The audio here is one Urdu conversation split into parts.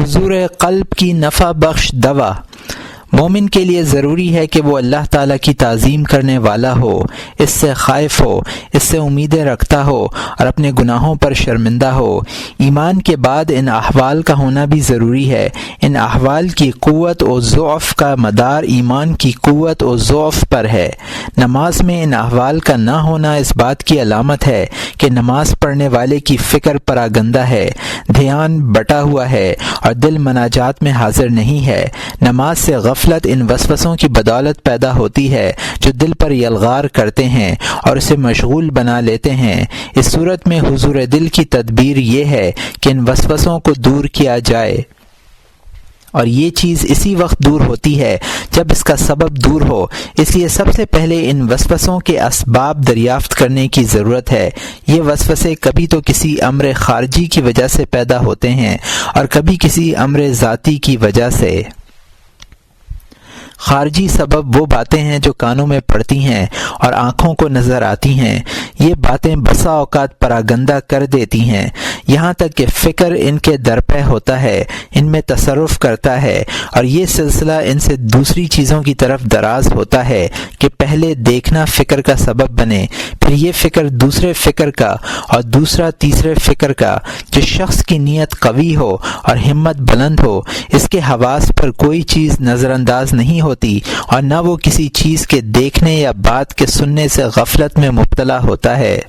حضور قلب کی نفع بخش دوا۔ مومن کے لیے ضروری ہے کہ وہ اللہ تعالیٰ کی تعظیم کرنے والا ہو، اس سے خائف ہو، اس سے امیدیں رکھتا ہو اور اپنے گناہوں پر شرمندہ ہو۔ ایمان کے بعد ان احوال کا ہونا بھی ضروری ہے۔ ان احوال کی قوت و ضعف کا مدار ایمان کی قوت و ضعف پر ہے۔ نماز میں ان احوال کا نہ ہونا اس بات کی علامت ہے کہ نماز پڑھنے والے کی فکر پراگندہ ہے، دھیان بٹا ہوا ہے اور دل مناجات میں حاضر نہیں ہے۔ نماز سے غفلت ان وسوسوں کی بدولت پیدا ہوتی ہے جو دل پر یلغار کرتے ہیں اور اسے مشغول بنا لیتے ہیں۔ اس صورت میں حضور دل کی تدبیر یہ ہے کہ ان وسوسوں کو دور کیا جائے، اور یہ چیز اسی وقت دور ہوتی ہے جب اس کا سبب دور ہو۔ اس لیے سب سے پہلے ان وسوسوں کے اسباب دریافت کرنے کی ضرورت ہے۔ یہ وسوسے کبھی تو کسی امر خارجی کی وجہ سے پیدا ہوتے ہیں اور کبھی کسی امر ذاتی کی وجہ سے۔ خارجی سبب وہ باتیں ہیں جو کانوں میں پڑتی ہیں اور آنکھوں کو نظر آتی ہیں۔ یہ باتیں بسا اوقات پراگندہ کر دیتی ہیں، یہاں تک کہ فکر ان کے درپے ہوتا ہے، ان میں تصرف کرتا ہے، اور یہ سلسلہ ان سے دوسری چیزوں کی طرف دراز ہوتا ہے کہ پہلے دیکھنا فکر کا سبب بنے، پھر یہ فکر دوسرے فکر کا اور دوسرا تیسرے فکر کا۔ جس شخص کی نیت قوی ہو اور ہمت بلند ہو، اس کے حواس پر کوئی چیز نظر انداز نہیں ہوتی اور نہ وہ کسی چیز کے دیکھنے یا بات کے سننے سے غفلت میں مبتلا ہوتا ہے۔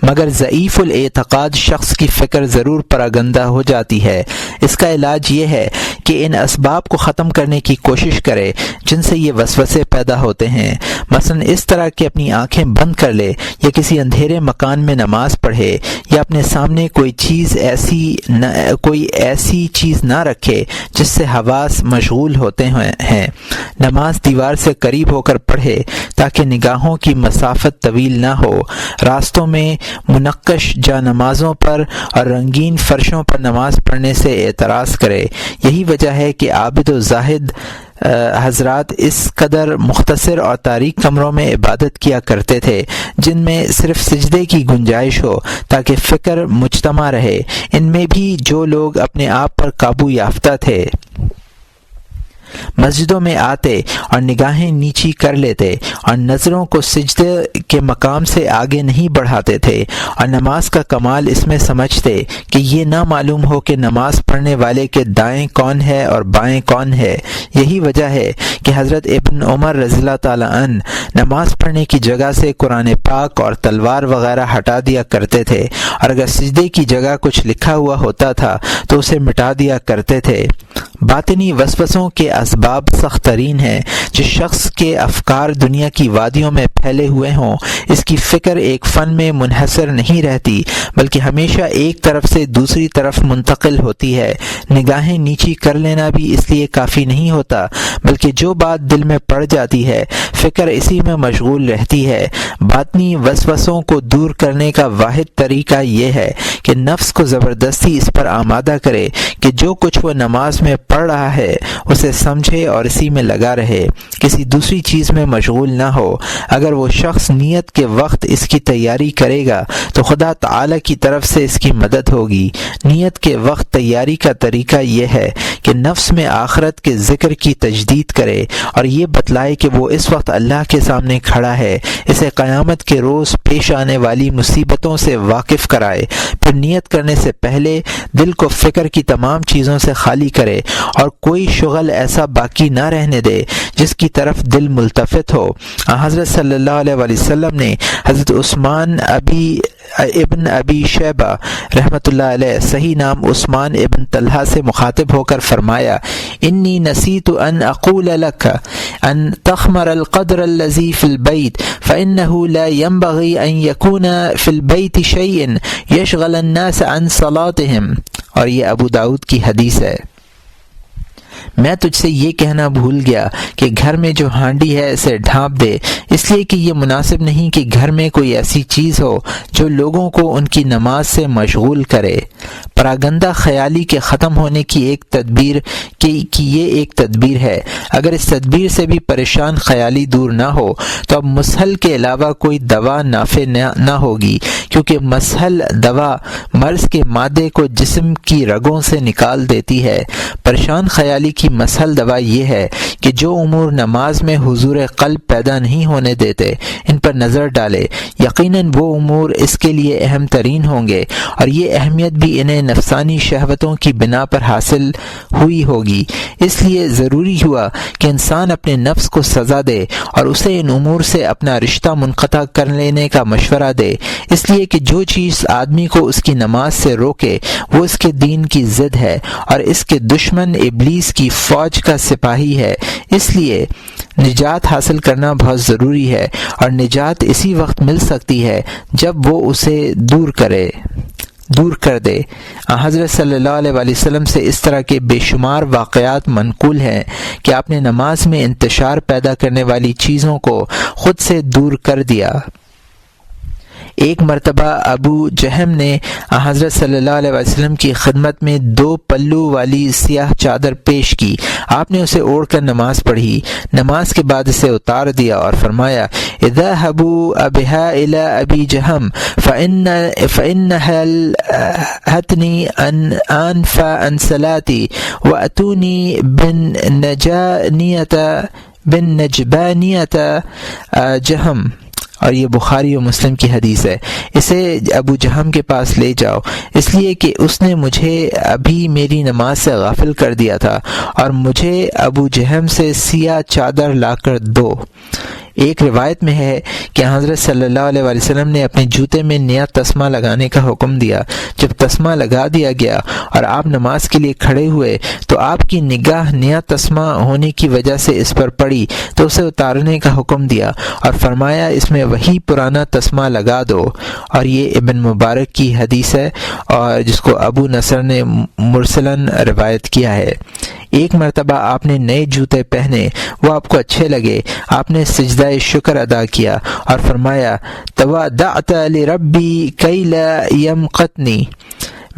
مگر ضعیف الاعتقاد شخص کی فکر ضرور پراگندہ ہو جاتی ہے۔ اس کا علاج یہ ہے کہ ان اسباب کو ختم کرنے کی کوشش کرے جن سے یہ وسوسے پیدا ہوتے ہیں۔ مثلا اس طرح کہ اپنی آنکھیں بند کر لے یا کسی اندھیرے مکان میں نماز پڑھے یا اپنے سامنے کوئی ایسی چیز نہ رکھے جس سے حواس مشغول ہوتے ہیں۔ نماز دیوار سے قریب ہو کر پڑھے تاکہ نگاہوں کی مسافت طویل نہ ہو۔ راستوں میں منقش جا نمازوں پر اور رنگین فرشوں پر نماز پڑھنے سے اعتراض کرے۔ یہی وجہ ہے کہ عابد و زاہد حضرات اس قدر مختصر اور تاریک کمروں میں عبادت کیا کرتے تھے جن میں صرف سجدے کی گنجائش ہو تاکہ فکر مجتمع رہے۔ ان میں بھی جو لوگ اپنے آپ پر قابو یافتہ تھے مسجدوں میں آتے اور نگاہیں نیچی کر لیتے اور نظروں کو سجدے کے مقام سے آگے نہیں بڑھاتے تھے، اور نماز کا کمال اس میں سمجھتے کہ یہ نہ معلوم ہو کہ نماز پڑھنے والے کے دائیں کون ہے اور بائیں کون ہے۔ یہی وجہ ہے کہ حضرت ابن عمر رضی اللہ تعالیٰ عنہ نماز پڑھنے کی جگہ سے قرآن پاک اور تلوار وغیرہ ہٹا دیا کرتے تھے، اور اگر سجدے کی جگہ کچھ لکھا ہوا ہوتا تھا تو اسے مٹا دیا کرتے تھے۔ باطنی وسوسوں کے اسباب سخت ترین ہیں۔ جس شخص کے افکار دنیا کی وادیوں میں پھیلے ہوئے ہوں، اس کی فکر ایک فن میں منحصر نہیں رہتی بلکہ ہمیشہ ایک طرف سے دوسری طرف منتقل ہوتی ہے۔ نگاہیں نیچی کر لینا بھی اس لیے کافی نہیں ہوتا بلکہ جو بات دل میں پڑ جاتی ہے فکر اسی میں مشغول رہتی ہے۔ باطنی وسوسوں کو دور کرنے کا واحد طریقہ یہ ہے کہ نفس کو زبردستی اس پر آمادہ کرے کہ جو کچھ وہ نماز میں پڑھ رہا ہے اسے سمجھے اور اسی میں لگا رہے، کسی دوسری چیز میں مشغول نہ ہو۔ اگر وہ شخص نیت کے وقت اس کی تیاری کرے گا تو خدا تعالی کی طرف سے اس کی مدد ہوگی۔ نیت کے وقت تیاری کا طریقہ یہ ہے کہ نفس میں آخرت کے ذکر کی تجدید کرے اور یہ بتلائے کہ وہ اس وقت اللہ کے سامنے کھڑا ہے، اسے قیامت کے روز پیش آنے والی مصیبتوں سے واقف کرائے۔ پھر نیت کرنے سے پہلے دل کو فکر کی تمام چیزوں سے خالی کرے اور کوئی شغل ایسا باقی نہ رہنے دے جس کی طرف دل ملتفت ہو۔ حضرت صلی اللہ علیہ وسلم نے حضرت عثمان ابن ابی شیبہ رحمۃ اللہ علیہ، صحیح نام عثمان ابن طلحہ، سے مخاطب ہو کر فرمایا: انی نسیت ان اقول لك ان تخمر القدر الذي في البيت فانه لا ينبغي ان يكون في البيت شيء يشغل الناس عن صلاتهم۔ اور یہ ابو داؤد کی حدیث ہے۔ میں تجھ سے یہ کہنا بھول گیا کہ گھر میں جو ہانڈی ہے اسے ڈھانپ دے، اس لیے کہ یہ مناسب نہیں کہ گھر میں کوئی ایسی چیز ہو جو لوگوں کو ان کی نماز سے مشغول کرے۔ پراگندہ خیالی کے ختم ہونے کی ایک تدبیر کی یہ ایک تدبیر ہے۔ اگر اس تدبیر سے بھی پریشان خیالی دور نہ ہو تو اب مسحل کے علاوہ کوئی دوا نافع نہ ہوگی، کیونکہ مسحل دوا مرض کے مادے کو جسم کی رگوں سے نکال دیتی ہے۔ پریشان خیالی کی مسحل دوا یہ ہے کہ جو امور نماز میں حضور قلب پیدا نہیں ہونے دیتے ان پر نظر ڈالے، یقیناً وہ امور اس کے لیے اہم ترین ہوں گے، اور یہ اہمیت بھی انہیں نفسانی شہوتوں کی بنا پر حاصل ہوئی ہوگی۔ اس لیے ضروری ہوا کہ انسان اپنے نفس کو سزا دے اور اسے ان امور سے اپنا رشتہ منقطع کر لینے کا مشورہ دے، اس لیے کہ جو چیز آدمی کو اس کی نماز سے روکے وہ اس کے دین کی ضد ہے اور اس کے دشمن ابلیس کی فوج کا سپاہی ہے۔ اس لیے نجات حاصل کرنا بہت ضروری ہے، اور نجات اسی وقت مل سکتی ہے جب وہ اسے دور کر دے۔ حضرت صلی اللہ علیہ وسلم سے اس طرح کے بے شمار واقعات منقول ہیں کہ آپ نے نماز میں انتشار پیدا کرنے والی چیزوں کو خود سے دور کر دیا۔ ایک مرتبہ ابو جہم نے حضرت صلی اللہ علیہ وسلم کی خدمت میں 2 پلو والی سیاہ چادر پیش کی۔ آپ نے اسے اوڑھ کر نماز پڑھی، نماز کے بعد اسے اتار دیا اور فرمایا اذهبوا بها الى ابی جہم فانها الهتنی انف عن صلاتي واتونی بالنجبانیۃ جہم۔ اور یہ بخاری و مسلم کی حدیث ہے۔ اسے ابو جہم کے پاس لے جاؤ، اس لیے کہ اس نے مجھے ابھی میری نماز سے غافل کر دیا تھا، اور مجھے ابو جہم سے سیاہ چادر لا کر دو۔ ایک روایت میں ہے کہ حضرت صلی اللہ علیہ وسلم نے اپنے جوتے میں نیا تسمہ لگانے کا حکم دیا۔ جب تسمہ لگا دیا گیا اور آپ نماز کے لیے کھڑے ہوئے تو آپ کی نگاہ نیا تسمہ ہونے کی وجہ سے اس پر پڑی تو اسے اتارنے کا حکم دیا اور فرمایا اس میں وہی پرانا تسمہ لگا دو۔ اور یہ ابن مبارک کی حدیث ہے اور جس کو ابو نصر نے مرسلن روایت کیا ہے۔ ایک مرتبہ آپ نے نئے جوتے پہنے، وہ آپ کو اچھے لگے، آپ نے سجدہ شکر ادا کیا اور فرمایا تواضعت لربی کی لا یمقتنی،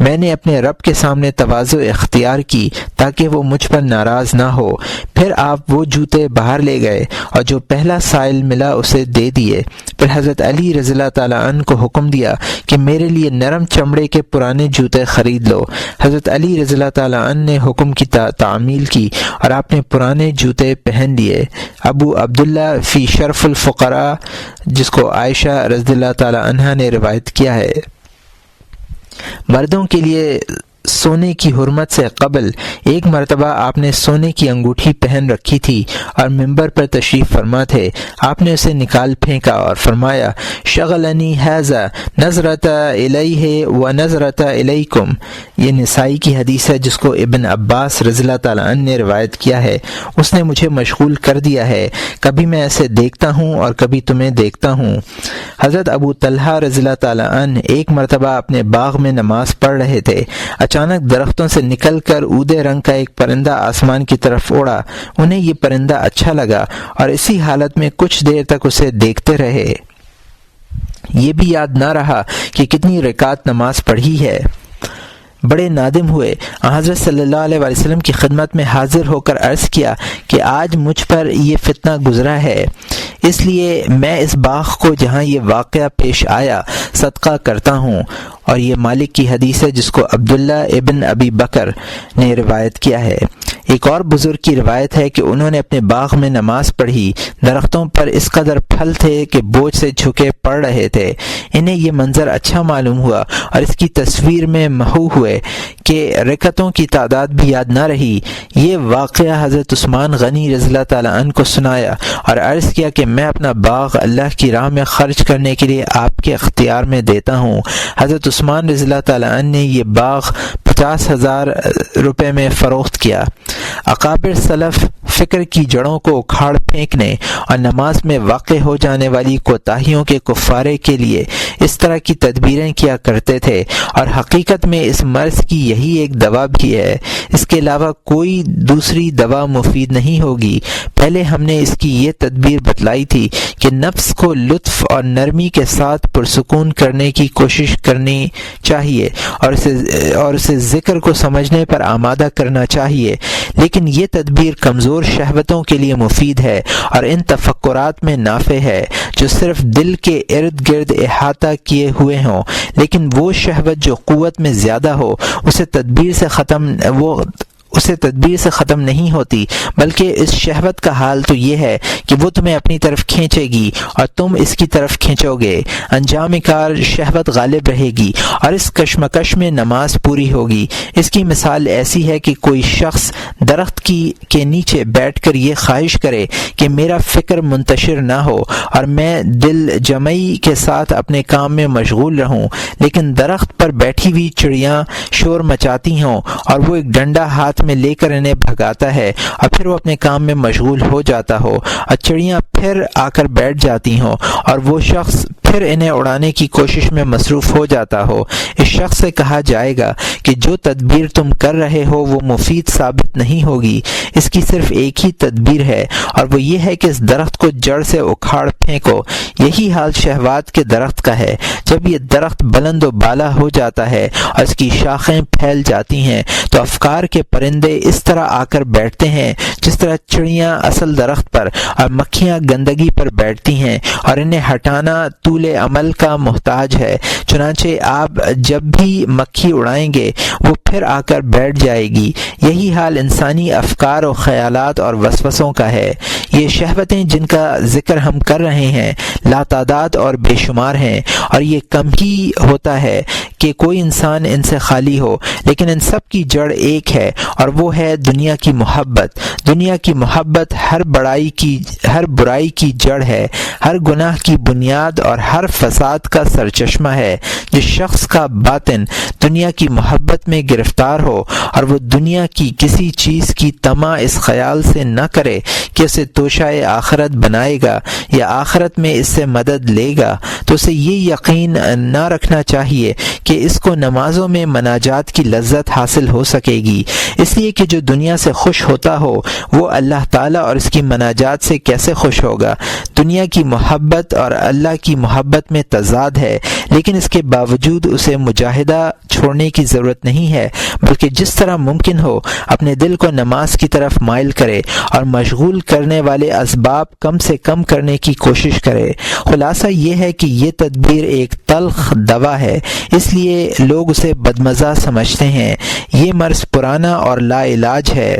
میں نے اپنے رب کے سامنے تواضع اختیار کی تاکہ وہ مجھ پر ناراض نہ ہو۔ پھر آپ وہ جوتے باہر لے گئے اور جو پہلا سائل ملا اسے دے دیے۔ پھر حضرت علی رضی اللہ تعالیٰ عنہ کو حکم دیا کہ میرے لیے نرم چمڑے کے پرانے جوتے خرید لو۔ حضرت علی رضی اللہ تعالیٰ عنہ نے حکم کی تعمیل کی اور آپ نے پرانے جوتے پہن لیے۔ ابو عبداللہ فی شرف الفقراء، جس کو عائشہ رضی اللہ تعالیٰ عنہا نے روایت کیا ہے، مردوں کے لیے سونے کی حرمت سے قبل ایک مرتبہ آپ نے سونے کی انگوٹھی پہن رکھی تھی اور ممبر پر تشریف فرما تھے۔ آپ نے اسے نکال پھینکا اور فرمایا شغلنی ھذا نظرۃ الیہ و نظرۃ الیکم۔ یہ نسائی کی حدیث ہے جس کو ابن عباس رضی اللہ تعالیٰ عنہ نے روایت کیا ہے۔ اس نے مجھے مشغول کر دیا ہے، کبھی میں اسے دیکھتا ہوں اور کبھی تمہیں دیکھتا ہوں۔ حضرت ابو طلحہ رضی اللہ تعالیٰ عنہ ایک مرتبہ اپنے باغ میں نماز پڑھ رہے تھے، اچانک درختوں سے نکل کر اودے رنگ کا ایک پرندہ آسمان کی طرف اڑا۔ انہیں یہ پرندہ اچھا لگا اور اسی حالت میں کچھ دیر تک اسے دیکھتے رہے۔ یہ بھی یاد نہ رہا کہ کتنی رکعت نماز پڑھی ہے۔ بڑے نادم ہوئے، حضرت صلی اللہ علیہ وسلم کی خدمت میں حاضر ہو کر عرض کیا کہ آج مجھ پر یہ فتنہ گزرا ہے، اس لیے میں اس باغ کو جہاں یہ واقعہ پیش آیا صدقہ کرتا ہوں۔ اور یہ مالک کی حدیث ہے جس کو عبداللہ ابن ابی بکر نے روایت کیا ہے۔ ایک اور بزرگ کی روایت ہے کہ انہوں نے اپنے باغ میں نماز پڑھی، درختوں پر اس قدر پھل تھے کہ بوجھ سے جھکے پڑ رہے تھے۔ انہیں یہ منظر اچھا معلوم ہوا اور اس کی تصویر میں محو ہوئے کہ رکعتوں کی تعداد بھی یاد نہ رہی۔ یہ واقعہ حضرت عثمان غنی رضی اللہ تعالیٰ عنہ کو سنایا اور عرض کیا کہ میں اپنا باغ اللہ کی راہ میں خرچ کرنے کے لیے آپ کے اختیار میں دیتا ہوں۔ حضرت عثمان رضی اللہ تعالیٰ عنہ نے یہ باغ 50,000 روپے میں فروخت کیا۔ اکابر سلف فکر کی جڑوں کو اکھاڑ پھینکنے اور نماز میں واقع ہو جانے والی کوتاہیوں کے کفارے کے لیے اس طرح کی تدبیریں کیا کرتے تھے، اور حقیقت میں اس مرض کی یہی ایک دوا بھی ہے، اس کے علاوہ کوئی دوسری دوا مفید نہیں ہوگی۔ پہلے ہم نے اس کی یہ تدبیر بتلائی تھی کہ نفس کو لطف اور نرمی کے ساتھ پرسکون کرنے کی کوشش کرنی چاہیے اور اسے ذکر کو سمجھنے پر آمادہ کرنا چاہیے، لیکن یہ تدبیر کمزور شہوتوں کے لیے مفید ہے اور ان تفکرات میں نافع ہے جو صرف دل کے ارد گرد احاطہ کیے ہوئے ہوں، لیکن وہ شہوت جو قوت میں زیادہ ہو اسے تدبیر سے ختم نہیں ہوتی، بلکہ اس شہوت کا حال تو یہ ہے کہ وہ تمہیں اپنی طرف کھینچے گی اور تم اس کی طرف کھینچو گے۔ انجام کار شہوت غالب رہے گی اور اس کشمکش میں نماز پوری ہوگی۔ اس کی مثال ایسی ہے کہ کوئی شخص درخت کے نیچے بیٹھ کر یہ خواہش کرے کہ میرا فکر منتشر نہ ہو اور میں دل جمعی کے ساتھ اپنے کام میں مشغول رہوں، لیکن درخت پر بیٹھی ہوئی چڑیاں شور مچاتی ہوں اور وہ ایک ڈنڈا ہاتھ میں لے کر انہیں بھگاتا ہے اور پھر وہ اپنے کام میں مشغول ہو جاتا ہو اور چڑیاں پھر آ کر بیٹھ جاتی ہوں اور وہ شخص پھر انہیں اڑانے کی کوشش میں مصروف ہو جاتا ہو۔ اس شخص سے کہا جائے گا کہ جو تدبیر تم کر رہے ہو وہ مفید ثابت نہیں ہوگی، اس کی صرف ایک ہی تدبیر ہے اور وہ یہ ہے کہ اس درخت کو جڑ سے اکھاڑ پھینکو۔ یہی حال شہوات کے درخت کا ہے۔ جب یہ درخت بلند و بالا ہو جاتا ہے اور اس کی شاخیں پھیل جاتی ہیں تو افکار کے پرندے اس طرح آ کر بیٹھتے ہیں جس طرح چڑیاں اصل درخت پر اور مکھیاں گندگی پر بیٹھتی ہیں اور انہیں ہٹانا طول عمل کا محتاج ہے۔ چنانچہ آپ جب بھی مکھی اڑائیں گے وہ پھر آ کر بیٹھ جائے گی۔ یہی حال انسانی افکار و خیالات اور وسوسوں کا ہے۔ یہ شہوتیں جن کا ذکر ہم کر رہے ہیں لاتعداد اور بے شمار ہیں، اور یہ کم ہی ہوتا ہے کہ کوئی انسان ان سے خالی ہو، لیکن ان سب کی جڑ ایک ہے اور وہ ہے دنیا کی محبت۔ دنیا کی محبت ہر برائی کی جڑ ہے، ہر گناہ کی بنیاد اور ہر فساد کا سرچشمہ ہے۔ جس شخص کا باطن دنیا کی محبت میں گرفتار ہو اور وہ دنیا کی کسی چیز کی طمع اس خیال سے نہ کرے کہ اسے توشہ آخرت بنائے گا یا آخرت میں اس سے مدد لے گا، تو اسے یہ یقین نہ رکھنا چاہیے کہ اس کو نمازوں میں مناجات کی لذت حاصل ہو سکے گی، اس لیے کہ جو دنیا سے خوش ہوتا ہو وہ اللہ تعالیٰ اور اس کی مناجات سے کیسے خوش ہوگا۔ دنیا کی محبت اور اللہ کی محبت میں تضاد ہے، لیکن اس کے باوجود اسے مجاہدہ چھوڑنے کی ضرورت نہیں ہے، بلکہ جس طرح ممکن ہو اپنے دل کو نماز کی طرف مائل کرے اور مشغول کرنے والے اسباب کم سے کم کرنے کی کوشش کرے۔ خلاصہ یہ ہے کہ یہ تدبیر ایک تلخ دوا ہے، اس لیے لوگ اسے بدمزہ سمجھتے ہیں۔ یہ مرض پرانا اور لا علاج ہے،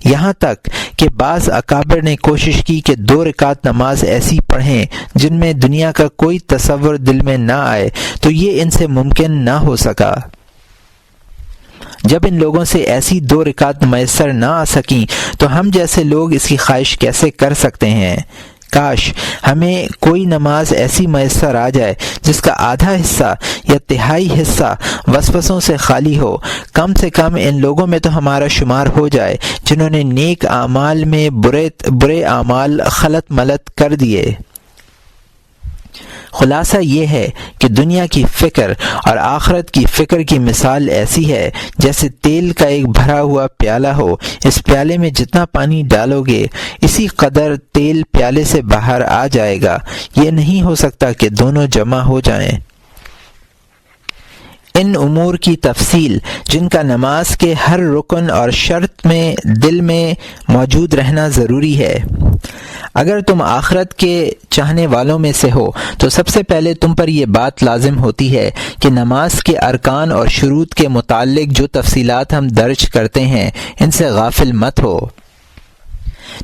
یہاں تک کہ بعض اکابر نے کوشش کی کہ 2 رکعت نماز ایسی پڑھیں جن میں دنیا کا کوئی تصور دل میں نہ آئے، تو یہ ان سے ممکن نہ ہو سکا۔ جب ان لوگوں سے ایسی 2 رکعت میسر نہ آ سکیں تو ہم جیسے لوگ اس کی خواہش کیسے کر سکتے ہیں؟ کاش ہمیں کوئی نماز ایسی میسر آ جائے جس کا آدھا حصہ یا تہائی حصہ وسوسوں سے خالی ہو۔ کم سے کم ان لوگوں میں تو ہمارا شمار ہو جائے جنہوں نے نیک اعمال میں برے اعمال خلط ملط کر دیے۔ خلاصہ یہ ہے کہ دنیا کی فکر اور آخرت کی فکر کی مثال ایسی ہے جیسے تیل کا ایک بھرا ہوا پیالہ ہو، اس پیالے میں جتنا پانی ڈالو گے اسی قدر تیل پیالے سے باہر آ جائے گا۔ یہ نہیں ہو سکتا کہ دونوں جمع ہو جائیں۔ ان امور کی تفصیل جن کا نماز کے ہر رکن اور شرط میں دل میں موجود رہنا ضروری ہے۔ اگر تم آخرت کے چاہنے والوں میں سے ہو تو سب سے پہلے تم پر یہ بات لازم ہوتی ہے کہ نماز کے ارکان اور شروط کے متعلق جو تفصیلات ہم درج کرتے ہیں ان سے غافل مت ہو۔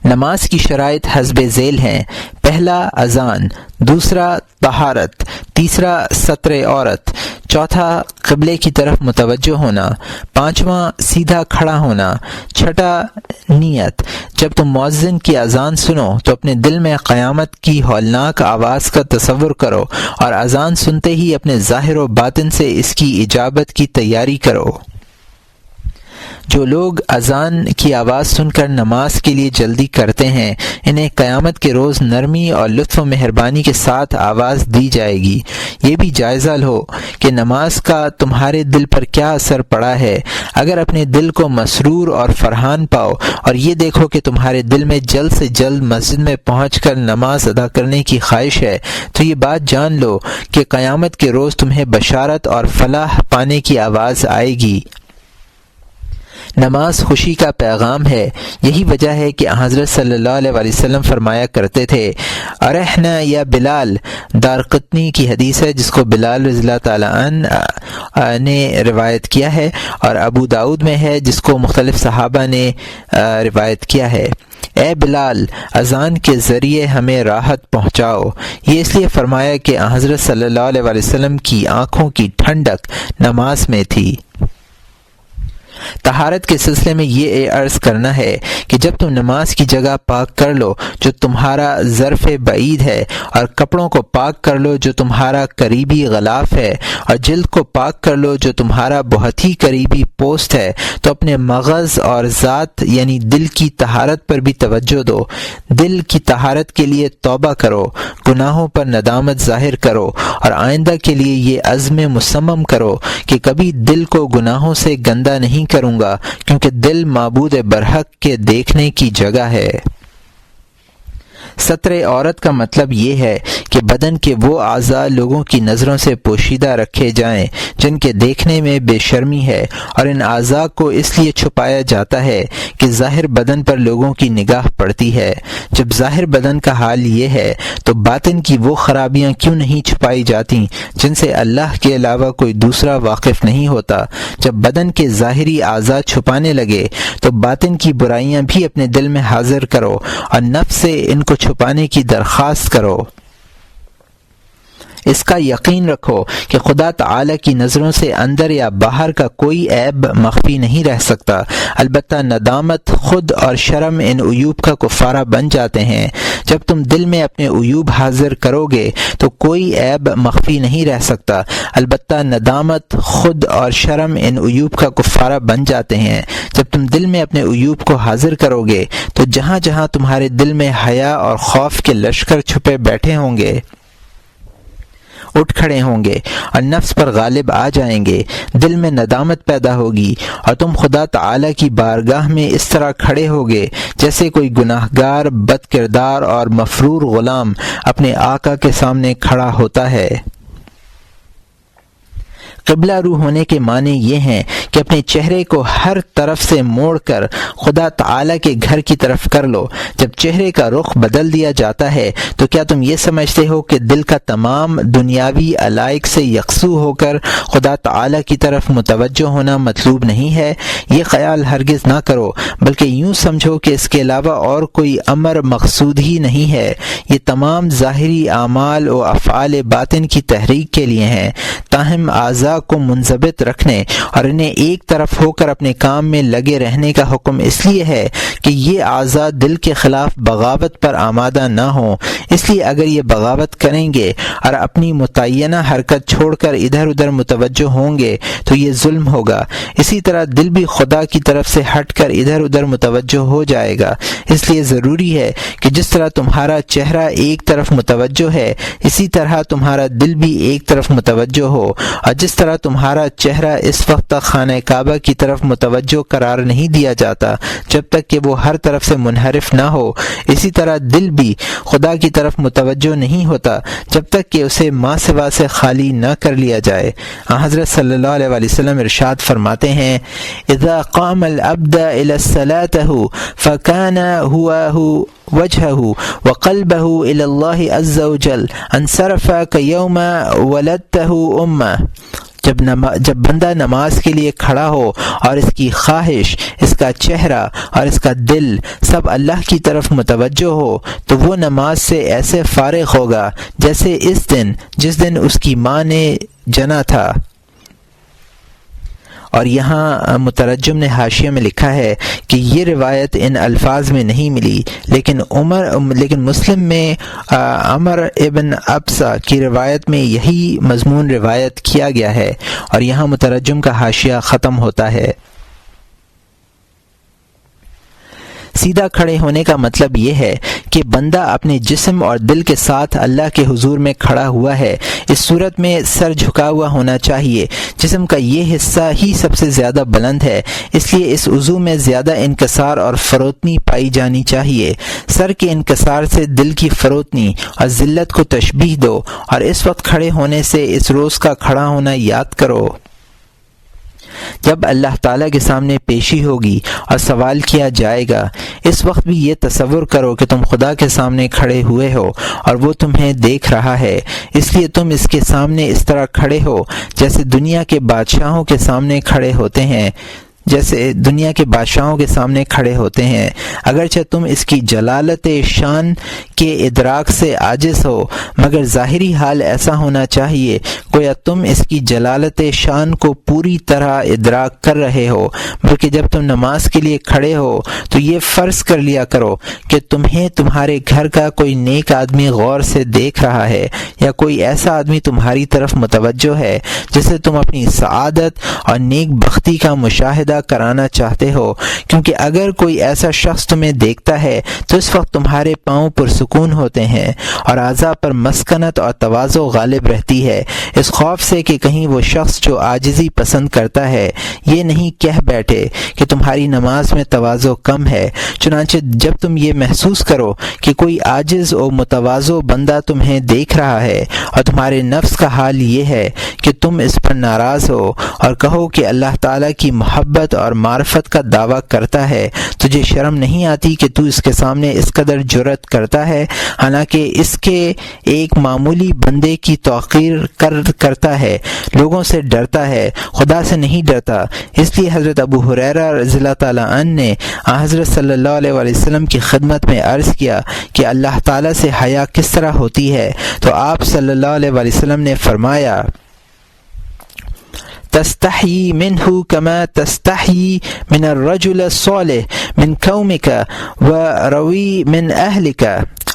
نماز کی شرائط حسب ذیل ہیں: پہلا اذان، دوسرا طہارت، تیسرا ستر عورت، چوتھا قبلے کی طرف متوجہ ہونا، پانچواں سیدھا کھڑا ہونا، چھٹا نیت۔ جب تم مؤذن کی اذان سنو تو اپنے دل میں قیامت کی ہولناک آواز کا تصور کرو اور اذان سنتے ہی اپنے ظاہر و باطن سے اس کی اجابت کی تیاری کرو۔ جو لوگ اذان کی آواز سن کر نماز کے لیے جلدی کرتے ہیں انہیں قیامت کے روز نرمی اور لطف و مہربانی کے ساتھ آواز دی جائے گی۔ یہ بھی جائزہ لو کہ نماز کا تمہارے دل پر کیا اثر پڑا ہے۔ اگر اپنے دل کو مسرور اور فرحان پاؤ اور یہ دیکھو کہ تمہارے دل میں جلد سے جلد مسجد میں پہنچ کر نماز ادا کرنے کی خواہش ہے تو یہ بات جان لو کہ قیامت کے روز تمہیں بشارت اور فلاح پانے کی آواز آئے گی۔ نماز خوشی کا پیغام ہے۔ یہی وجہ ہے کہ حضرت صلی اللہ علیہ وسلم فرمایا کرتے تھے، ارحنا یا بلال، دارقطنی کی حدیث ہے جس کو بلال رضی اللہ تعالیٰ عنہ نے روایت کیا ہے، اور ابو داؤد میں ہے جس کو مختلف صحابہ نے روایت کیا ہے۔ اے بلال، اذان کے ذریعے ہمیں راحت پہنچاؤ۔ یہ اس لیے فرمایا کہ حضرت صلی اللہ علیہ وسلم کی آنکھوں کی ٹھنڈک نماز میں تھی۔ طہارت کے سلسلے میں یہ عرض کرنا ہے کہ جب تم نماز کی جگہ پاک کر لو جو تمہارا ظرف بعید ہے، اور کپڑوں کو پاک کر لو جو تمہارا قریبی غلاف ہے، اور جلد کو پاک کر لو جو تمہارا بہت ہی قریبی پوست ہے، تو اپنے مغز اور ذات یعنی دل کی طہارت پر بھی توجہ دو۔ دل کی طہارت کے لیے توبہ کرو، گناہوں پر ندامت ظاہر کرو، اور آئندہ کے لیے یہ عزم مصمم کرو کہ کبھی دل کو گناہوں سے گندا نہیں کروں گا، کیونکہ دل معبود برحق کے دیکھنے کی جگہ ہے۔ ستر عورت کا مطلب یہ ہے کہ بدن کے وہ اعضاء لوگوں کی نظروں سے پوشیدہ رکھے جائیں جن کے دیکھنے میں بے شرمی ہے، اور ان اعضاء کو اس لیے چھپایا جاتا ہے کہ ظاہر بدن پر لوگوں کی نگاہ پڑتی ہے۔ جب ظاہر بدن کا حال یہ ہے تو باطن کی وہ خرابیاں کیوں نہیں چھپائی جاتی جن سے اللہ کے علاوہ کوئی دوسرا واقف نہیں ہوتا؟ جب بدن کے ظاہری اعضاء چھپانے لگے تو باطن کی برائیاں بھی اپنے دل میں حاضر کرو اور نفس سے ان کو چھپانے کی درخواست کرو۔ اس کا یقین رکھو کہ خدا تعالی کی نظروں سے اندر یا باہر کا کوئی عیب مخفی نہیں رہ سکتا، البتہ ندامت، خود اور شرم ان عیوب کا کفارہ بن جاتے ہیں۔ جب تم دل میں اپنے عیوب حاضر کرو گے تو کوئی عیب مخفی نہیں رہ سکتا، البتہ ندامت، خود اور شرم ان عیوب کا کفارہ بن جاتے ہیں۔ جب تم دل میں اپنے عیوب کو حاضر کرو گے تو جہاں جہاں تمہارے دل میں حیا اور خوف کے لشکر چھپے بیٹھے ہوں گے اٹھ کھڑے ہوں گے اور نفس پر غالب آ جائیں گے، دل میں ندامت پیدا ہوگی، اور تم خدا تعالی کی بارگاہ میں اس طرح کھڑے ہوگے جیسے کوئی گناہ گار، بد کردار اور مفرور غلام اپنے آقا کے سامنے کھڑا ہوتا ہے۔ قبلہ رو ہونے کے معنی یہ ہیں کہ اپنے چہرے کو ہر طرف سے موڑ کر خدا تعالی کے گھر کی طرف کر لو۔ جب چہرے کا رخ بدل دیا جاتا ہے تو کیا تم یہ سمجھتے ہو کہ دل کا تمام دنیاوی علائق سے یکسو ہو کر خدا تعالی کی طرف متوجہ ہونا مطلوب نہیں ہے؟ یہ خیال ہرگز نہ کرو، بلکہ یوں سمجھو کہ اس کے علاوہ اور کوئی امر مقصود ہی نہیں ہے۔ یہ تمام ظاہری اعمال و افعال باطن کی تحریک کے لیے ہیں، تاہم اعضاء کو منضبط رکھنے اور انہیں ایک طرف ہو کر اپنے کام میں لگے رہنے کا حکم اس لیے ہے کہ یہ اعضاء دل کے خلاف بغاوت پر آمادہ نہ ہوں۔ اس لیے اگر یہ بغاوت کریں گے اور اپنی متعینہ حرکت چھوڑ کر ادھر ادھر متوجہ ہوں گے تو یہ ظلم ہوگا۔ اسی طرح دل بھی خدا کی طرف سے ہٹ کر ادھر ادھر متوجہ ہو جائے گا۔ اس لیے ضروری ہے کہ جس طرح تمہارا چہرہ ایک طرف متوجہ ہے اسی طرح تمہارا دل بھی ایک طرف متوجہ ہو، اور جس طرح تمہارا چہرہ اس وقت تک خانہ کعبہ کی طرف متوجہ قرار نہیں دیا جاتا جب تک کہ وہ ہر طرف سے منحرف نہ ہو، اسی طرح دل بھی خدا کی طرف متوجہ نہیں ہوتا جب تک کہ اسے ما سوا سے خالی نہ کر لیا جائے۔ حضرت صلی اللہ علیہ وسلم ارشاد فرماتے ہیں، اذا قام العبد الى الصلاة فكان هو وجهه وقلبه الى الله عز وجل انصرف كيوم ولدته امه۔ جب بندہ نماز کے لیے کھڑا ہو اور اس کی خواہش، اس کا چہرہ اور اس کا دل سب اللہ کی طرف متوجہ ہو تو وہ نماز سے ایسے فارغ ہوگا جیسے جس دن اس کی ماں نے جنا تھا۔ اور یہاں مترجم نے حاشیے میں لکھا ہے کہ یہ روایت ان الفاظ میں نہیں ملی، لیکن مسلم میں عمر ابن ابسہ کی روایت میں یہی مضمون روایت کیا گیا ہے، اور یہاں مترجم کا حاشیہ ختم ہوتا ہے۔ سیدھا کھڑے ہونے کا مطلب یہ ہے کہ بندہ اپنے جسم اور دل کے ساتھ اللہ کے حضور میں کھڑا ہوا ہے۔ اس صورت میں سر جھکا ہوا ہونا چاہیے۔ جسم کا یہ حصہ ہی سب سے زیادہ بلند ہے، اس لیے اس عضو میں زیادہ انکسار اور فروتنی پائی جانی چاہیے۔ سر کے انکسار سے دل کی فروتنی اور ذلت کو تشبیہ دو، اور اس وقت کھڑے ہونے سے اس روز کا کھڑا ہونا یاد کرو جب اللہ تعالیٰ کے سامنے پیشی ہوگی اور سوال کیا جائے گا۔ اس وقت بھی یہ تصور کرو کہ تم خدا کے سامنے کھڑے ہوئے ہو اور وہ تمہیں دیکھ رہا ہے، اس لیے تم اس کے سامنے اس طرح کھڑے ہو جیسے دنیا کے بادشاہوں کے سامنے کھڑے ہوتے ہیں، اگرچہ تم اس کی جلالت شان کے ادراک سے عاجز ہو، مگر ظاہری حال ایسا ہونا چاہیے گویا تم اس کی جلالت شان کو پوری طرح ادراک کر رہے ہو، بلکہ جب تم نماز کے لیے کھڑے ہو تو یہ فرض کر لیا کرو کہ تمہیں تمہارے گھر کا کوئی نیک آدمی غور سے دیکھ رہا ہے، یا کوئی ایسا آدمی تمہاری طرف متوجہ ہے جسے تم اپنی سعادت اور نیک بختی کا مشاہدہ کرانا چاہتے ہو، کیونکہ اگر کوئی ایسا شخص تمہیں دیکھتا ہے تو اس وقت تمہارے پاؤں پرسکون ہوتے ہیں اور اعضاء پر مسکنت اور تواضع غالب رہتی ہے، اس خوف سے کہ کہیں وہ شخص جو عاجزی پسند کرتا ہے یہ نہیں کہہ بیٹھے کہ تمہاری نماز میں تواضع کم ہے۔ چنانچہ جب تم یہ محسوس کرو کہ کوئی عاجز و متواضع بندہ تمہیں دیکھ رہا ہے اور تمہارے نفس کا حال یہ ہے کہ تم اس پر ناراض ہو اور کہو کہ اللہ تعالیٰ کی محبت اور معرفت کا دعویٰ کرتا ہے، تجھے شرم نہیں آتی کہ تو اس کے سامنے اس قدر جرأت کرتا ہے، حالانکہ اس کے ایک معمولی بندے کی توقیر کرتا ہے، لوگوں سے ڈرتا ہے، خدا سے نہیں ڈرتا۔ اس لیے حضرت ابو ہریرہ رضی اللہ تعالیٰ عنہ نے حضرت صلی اللہ علیہ وسلم کی خدمت میں عرض کیا کہ اللہ تعالیٰ سے حیا کس طرح ہوتی ہے، تو آپ صلی اللہ علیہ وسلم نے فرمایا تستحی منہ کما تستحی من الرجل الصالح من قومک وروی من اہلک،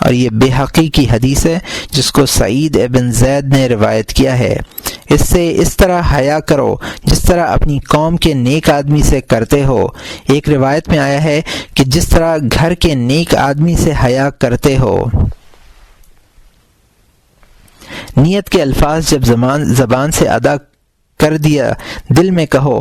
اور یہ بحقی کی حدیث ہے جس کو سعید ابن زید نے روایت کیا ہے۔ اس سے اس طرح حیا کرو جس طرح اپنی قوم کے نیک آدمی سے کرتے ہو۔ ایک روایت میں آیا ہے کہ جس طرح گھر کے نیک آدمی سے حیا کرتے ہو۔ نیت کے الفاظ جب زبان سے ادا کر دیا دل میں کہو،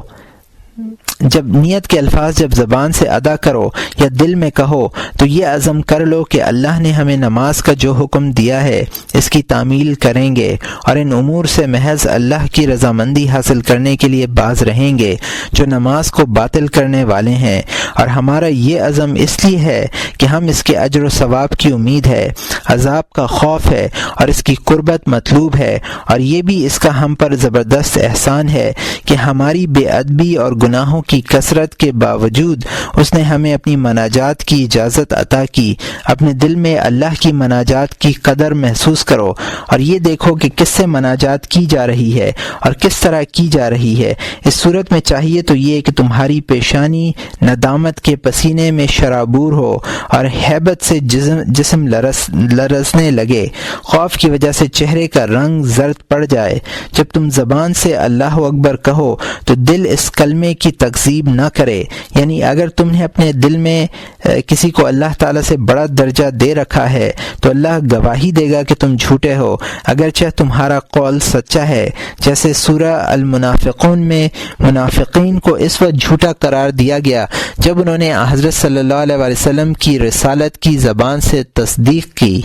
جب نیت کے الفاظ جب زبان سے ادا کرو یا دل میں کہو تو یہ عزم کر لو کہ اللہ نے ہمیں نماز کا جو حکم دیا ہے اس کی تعمیل کریں گے اور ان امور سے محض اللہ کی رضامندی حاصل کرنے کے لیے باز رہیں گے جو نماز کو باطل کرنے والے ہیں، اور ہمارا یہ عزم اس لیے ہے کہ ہم اس کے اجر و ثواب کی امید ہے، عذاب کا خوف ہے اور اس کی قربت مطلوب ہے، اور یہ بھی اس کا ہم پر زبردست احسان ہے کہ ہماری بے ادبی اور گناہوں کی کثرت کے باوجود اس نے ہمیں اپنی مناجات کی اجازت عطا کی۔ اپنے دل میں اللہ کی مناجات کی قدر محسوس کرو اور یہ دیکھو کہ کس سے مناجات کی جا رہی ہے اور کس طرح کی جا رہی ہے۔ اس صورت میں چاہیے تو یہ کہ تمہاری پیشانی ندامت کے پسینے میں شرابور ہو اور ہیبت سے جسم لرزنے لگے، خوف کی وجہ سے چہرے کا رنگ زرد پڑ جائے۔ جب تم زبان سے اللہ اکبر کہو تو دل اس کلمے کی تکذیب نہ کرے، یعنی اگر تم نے اپنے دل میں کسی کو اللہ تعالیٰ سے بڑا درجہ دے رکھا ہے تو اللہ گواہی دے گا کہ تم جھوٹے ہو، اگرچہ تمہارا قول سچا ہے، جیسے سورہ المنافقون میں منافقین کو اس وقت جھوٹا قرار دیا گیا جب انہوں نے حضرت صلی اللہ علیہ وسلم کی رسالت کی زبان سے تصدیق کی۔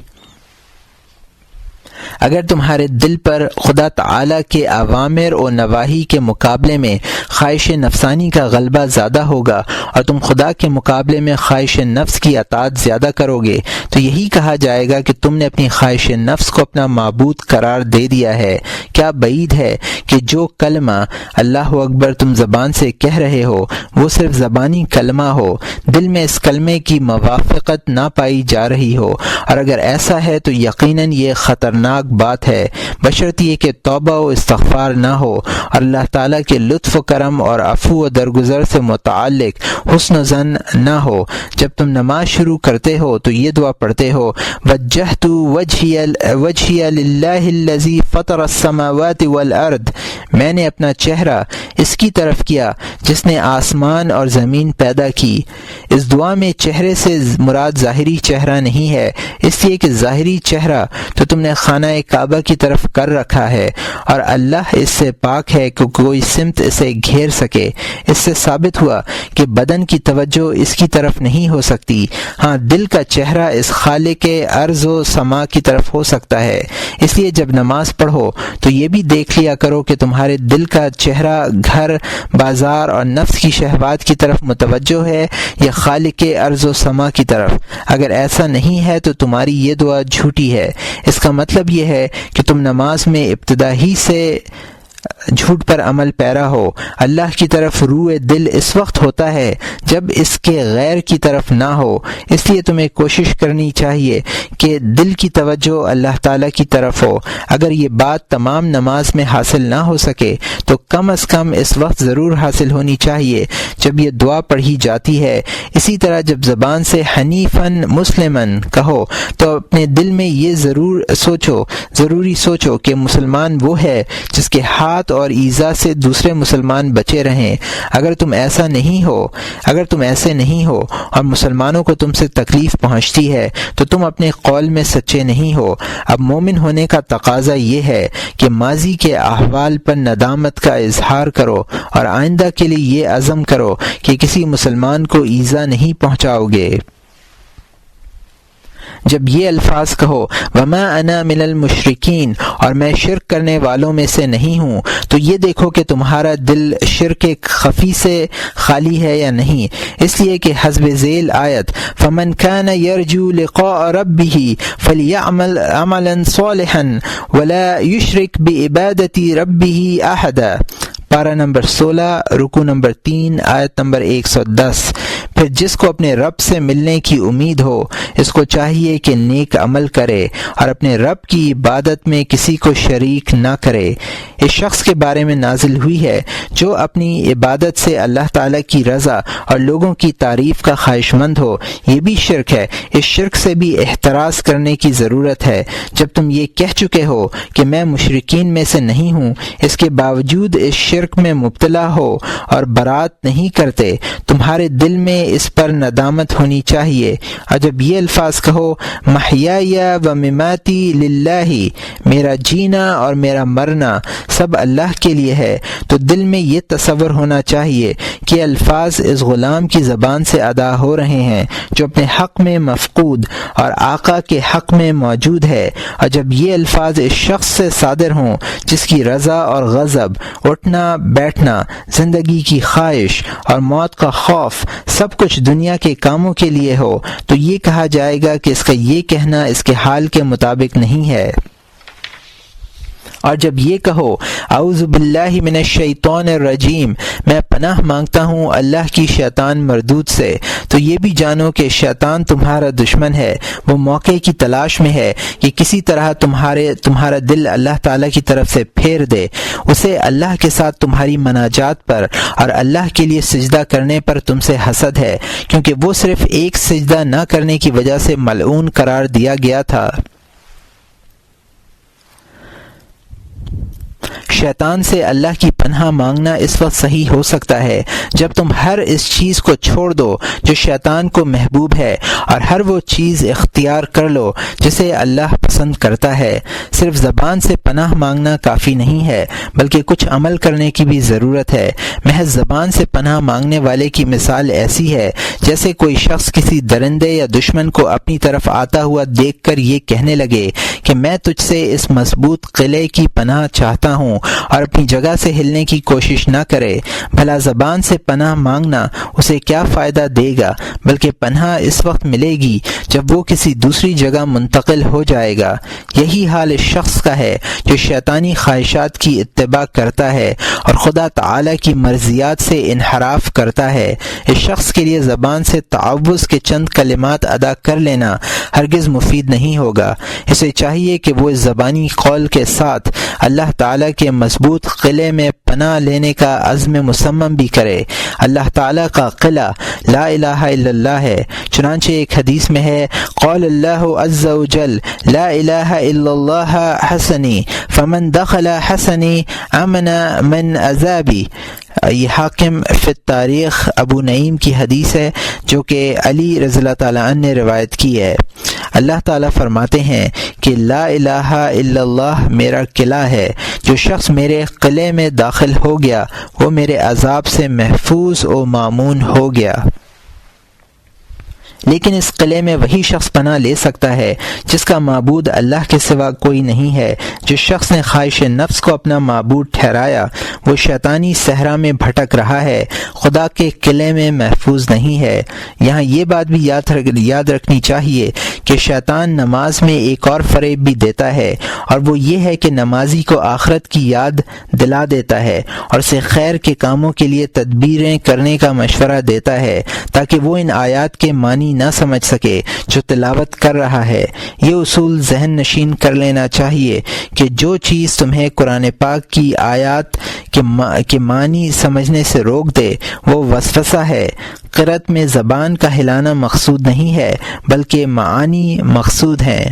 اگر تمہارے دل پر خدا تعالیٰ کے اوامر و نواہی کے مقابلے میں خواہش نفسانی کا غلبہ زیادہ ہوگا اور تم خدا کے مقابلے میں خواہش نفس کی اطاعت زیادہ کرو گے تو یہی کہا جائے گا کہ تم نے اپنی خواہش نفس کو اپنا معبود قرار دے دیا ہے۔ کیا بعید ہے کہ جو کلمہ اللہ اکبر تم زبان سے کہہ رہے ہو وہ صرف زبانی کلمہ ہو، دل میں اس کلمے کی موافقت نہ پائی جا رہی ہو، اور اگر ایسا ہے تو یقیناً یہ خطرناک ناک بات ہے، بشرط یہ کہ توبہ و استغفار نہ ہو اور اللہ تعالیٰ کے لطف و کرم اور عفو و درگزر سے متعلق حسن و ظن نہ ہو۔ جب تم نماز شروع کرتے ہو تو یہ دعا پڑھتے ہو، وجہت وجہی للہ الذی فطر السماوات والارض، میں نے اپنا چہرہ اس کی طرف کیا جس نے آسمان اور زمین پیدا کی۔ اس دعا میں چہرے سے مراد ظاہری چہرہ نہیں ہے، اس لیے کہ ظاہری چہرہ تو تم نے خانہ کعبہ کی طرف کر رکھا ہے اور اللہ اس سے پاک ہے کہ کوئی سمت اسے گھیر سکے۔ اس سے ثابت ہوا کہ بدن کی توجہ اس کی طرف نہیں ہو سکتی، ہاں دل کا چہرہ اس خالق ارض و سما کی طرف ہو سکتا ہے۔ اس لیے جب نماز پڑھو تو یہ بھی دیکھ لیا کرو کہ تمہارے دل کا چہرہ گھر بازار اور نفس کی شہوات کی طرف متوجہ ہے یا خالق ارض و سما کی طرف۔ اگر ایسا نہیں ہے تو تمہاری یہ دعا جھوٹی ہے۔ اس کا مطلب یہ ہے کہ تم نماز میں ابتدا ہی سے جھوٹ پر عمل پیرا ہو۔ اللہ کی طرف روح دل اس وقت ہوتا ہے جب اس کے غیر کی طرف نہ ہو، اس لیے تمہیں کوشش کرنی چاہیے کہ دل کی توجہ اللہ تعالیٰ کی طرف ہو۔ اگر یہ بات تمام نماز میں حاصل نہ ہو سکے تو کم از کم اس وقت ضرور حاصل ہونی چاہیے جب یہ دعا پڑھی جاتی ہے۔ اسی طرح جب زبان سے حنیفاً مسلماً کہو تو اپنے دل میں یہ ضروری سوچو کہ مسلمان وہ ہے جس کے ہاتھ اور ایذا سے دوسرے مسلمان بچے رہیں۔ اگر تم ایسے نہیں ہو اور مسلمانوں کو تم سے تکلیف پہنچتی ہے تو تم اپنے قول میں سچے نہیں ہو۔ اب مومن ہونے کا تقاضا یہ ہے کہ ماضی کے احوال پر ندامت کا اظہار کرو اور آئندہ کے لیے یہ عزم کرو کہ کسی مسلمان کو ایذا نہیں پہنچاؤ گے۔ جب یہ الفاظ کہو وما انا من المشرکین اور میں شرک کرنے والوں میں سے نہیں ہوں، تو یہ دیکھو کہ تمہارا دل شرک خفی سے خالی ہے یا نہیں۔ اس لیے کہ حسب ذیل آیت فمن کان یرجو لقاء ربہ فلیعمل عملا صالحا ولا یشرک بعبادۃ ربہ احدا، پارہ نمبر 16 رکوع نمبر 3 آیت نمبر 110۔ پھر جس کو اپنے رب سے ملنے کی امید ہو اس کو چاہیے کہ نیک عمل کرے اور اپنے رب کی عبادت میں کسی کو شریک نہ کرے۔ اس شخص کے بارے میں نازل ہوئی ہے جو اپنی عبادت سے اللہ تعالیٰ کی رضا اور لوگوں کی تعریف کا خواہش مند ہو، یہ بھی شرک ہے۔ اس شرک سے بھی احتراز کرنے کی ضرورت ہے۔ جب تم یہ کہہ چکے ہو کہ میں مشرکین میں سے نہیں ہوں، اس کے باوجود اس شرک میں مبتلا ہو اور برات نہیں کرتے، تمہارے دل میں اس پر ندامت ہونی چاہیے۔ اور جب یہ الفاظ کہو محیای و مماتی للہ، میرا جینا اور میرا مرنا سب اللہ کے لیے ہے، تو دل میں یہ تصور ہونا چاہیے کہ الفاظ اس غلام کی زبان سے ادا ہو رہے ہیں جو اپنے حق میں مفقود اور آقا کے حق میں موجود ہے۔ اور جب یہ الفاظ اس شخص سے صادر ہوں جس کی رضا اور غضب، اٹھنا بیٹھنا، زندگی کی خواہش اور موت کا خوف سب کچھ دنیا کے کاموں کے لیے ہو، تو یہ کہا جائے گا کہ اس کا یہ کہنا اس کے حال کے مطابق نہیں ہے۔ اور جب یہ کہو اعوذ باللہ من الشیطان الرجیم، میں پناہ مانگتا ہوں اللہ کی شیطان مردود سے، تو یہ بھی جانو کہ شیطان تمہارا دشمن ہے، وہ موقع کی تلاش میں ہے کہ کسی طرح تمہارا دل اللہ تعالیٰ کی طرف سے پھیر دے۔ اسے اللہ کے ساتھ تمہاری مناجات پر اور اللہ کے لیے سجدہ کرنے پر تم سے حسد ہے، کیونکہ وہ صرف ایک سجدہ نہ کرنے کی وجہ سے ملعون قرار دیا گیا تھا۔ شیطان سے اللہ کی پناہ مانگنا اس وقت صحیح ہو سکتا ہے جب تم ہر اس چیز کو چھوڑ دو جو شیطان کو محبوب ہے اور ہر وہ چیز اختیار کر لو جسے اللہ پسند کرتا ہے۔ صرف زبان سے پناہ مانگنا کافی نہیں ہے بلکہ کچھ عمل کرنے کی بھی ضرورت ہے۔ محض زبان سے پناہ مانگنے والے کی مثال ایسی ہے جیسے کوئی شخص کسی درندے یا دشمن کو اپنی طرف آتا ہوا دیکھ کر یہ کہنے لگے کہ میں تجھ سے اس مضبوط قلعے کی پناہ چاہتا رکھتا ہوں اور اپنی جگہ سے ہلنے کی کوشش نہ کرے، بھلا زبان سے پناہ مانگنا اسے کیا فائدہ دے گا، بلکہ پناہ اس وقت ملے گی جب وہ کسی دوسری جگہ منتقل ہو جائے گا۔ یہی حال اس شخص کا ہے جو شیطانی خواہشات کی اتباع کرتا ہے اور خدا تعالی کی مرضیات سے انحراف کرتا ہے۔ اس شخص کے لیے زبان سے تعوذ کے چند کلمات ادا کر لینا ہرگز مفید نہیں ہوگا۔ اسے چاہیے کہ وہ اس زبانی قول کے ساتھ اللہ تعالی کے مضبوط قلعے میں پناہ لینے کا عزم مصمم بھی کرے۔ اللہ تعالی کا قلعہ لا الہ الا اللہ ہے، چنانچہ ایک حدیث میں ہے، قال اللہ عز وجل لا الہ الا اللہ حسنی فمن دخل حسنی امن من عذابی۔ یہ حاکم فی التاریخ ابو نعیم کی حدیث ہے جو کہ علی رضی اللہ تعالیٰ عنہ نے روایت کی ہے۔ اللہ تعالیٰ فرماتے ہیں کہ لا الہ الا اللہ میرا قلعہ ہے، جو شخص میرے قلعے میں داخل ہو گیا وہ میرے عذاب سے محفوظ و مامون ہو گیا۔ لیکن اس قلعے میں وہی شخص پناہ لے سکتا ہے جس کا معبود اللہ کے سوا کوئی نہیں ہے۔ جس شخص نے خواہش نفس کو اپنا معبود ٹھہرایا وہ شیطانی صحرا میں بھٹک رہا ہے، خدا کے قلعے میں محفوظ نہیں ہے۔ یہاں یہ بات بھی یاد رکھنی چاہیے کہ شیطان نماز میں ایک اور فریب بھی دیتا ہے، اور وہ یہ ہے کہ نمازی کو آخرت کی یاد دلا دیتا ہے اور اسے خیر کے کاموں کے لیے تدبیریں کرنے کا مشورہ دیتا ہے تاکہ وہ ان آیات کے معنی نہ سمجھ سکے جو تلاوت کر رہا ہے۔ یہ اصول ذہن نشین کر لینا چاہیے کہ جو چیز تمہیں قرآن پاک کی آیات کے معنی سمجھنے سے روک دے وہ وسوسہ ہے۔ قرأت میں زبان کا ہلانا مقصود نہیں ہے بلکہ معانی مقصود ہیں۔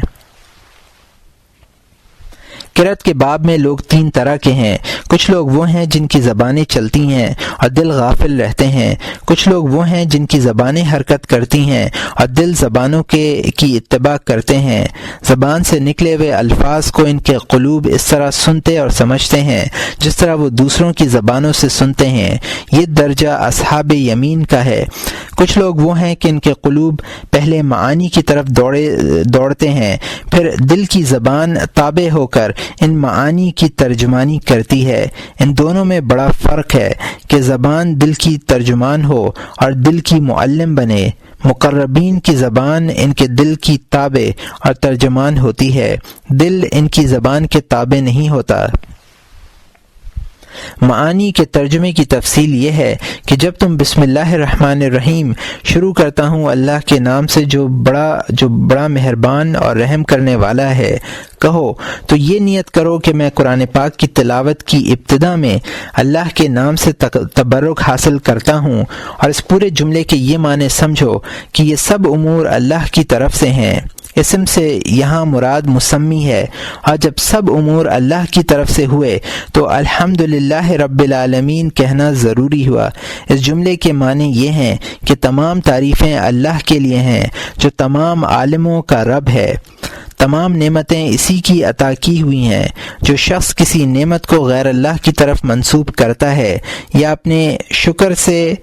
قرأت کے باب میں لوگ تین طرح کے ہیں، کچھ لوگ وہ ہیں جن کی زبانیں چلتی ہیں اور دل غافل رہتے ہیں، کچھ لوگ وہ ہیں جن کی زبانیں حرکت کرتی ہیں اور دل زبانوں کی اتباع کرتے ہیں۔ زبان سے نکلے ہوئے الفاظ کو ان کے قلوب اس طرح سنتے اور سمجھتے ہیں جس طرح وہ دوسروں کی زبانوں سے سنتے ہیں۔ یہ درجہ اصحاب یمین کا ہے۔ کچھ لوگ وہ ہیں کہ ان کے قلوب پہلے معانی کی طرف دوڑتے ہیں، پھر دل کی زبان تابع ہو کر ان معانی کی ترجمانی کرتی ہے۔ ان دونوں میں بڑا فرق ہے کہ زبان دل کی ترجمان ہو اور دل کی معلم بنے۔ مقربین کی زبان ان کے دل کی تابع اور ترجمان ہوتی ہے، دل ان کی زبان کے تابع نہیں ہوتا۔ معانی کے ترجمے کی تفصیل یہ ہے کہ جب تم بسم اللہ الرحمن الرحیم شروع کرتا ہوں اللہ کے نام سے جو بڑا مہربان اور رحم کرنے والا ہے کہو، تو یہ نیت کرو کہ میں قرآن پاک کی تلاوت کی ابتدا میں اللہ کے نام سے تبرک حاصل کرتا ہوں، اور اس پورے جملے کے یہ معنی سمجھو کہ یہ سب امور اللہ کی طرف سے ہیں۔ اسم سے یہاں مراد مسمی ہے، اور جب سب امور اللہ کی طرف سے ہوئے تو الحمدللہ رب العالمین کہنا ضروری ہوا۔ اس جملے کے معنی یہ ہیں کہ تمام تعریفیں اللہ کے لیے ہیں جو تمام عالموں کا رب ہے۔ تمام نعمتیں اسی کی عطا کی ہوئی ہیں۔ جو شخص کسی نعمت کو غیر اللہ کی طرف منسوب کرتا ہے یا اپنے شکر سے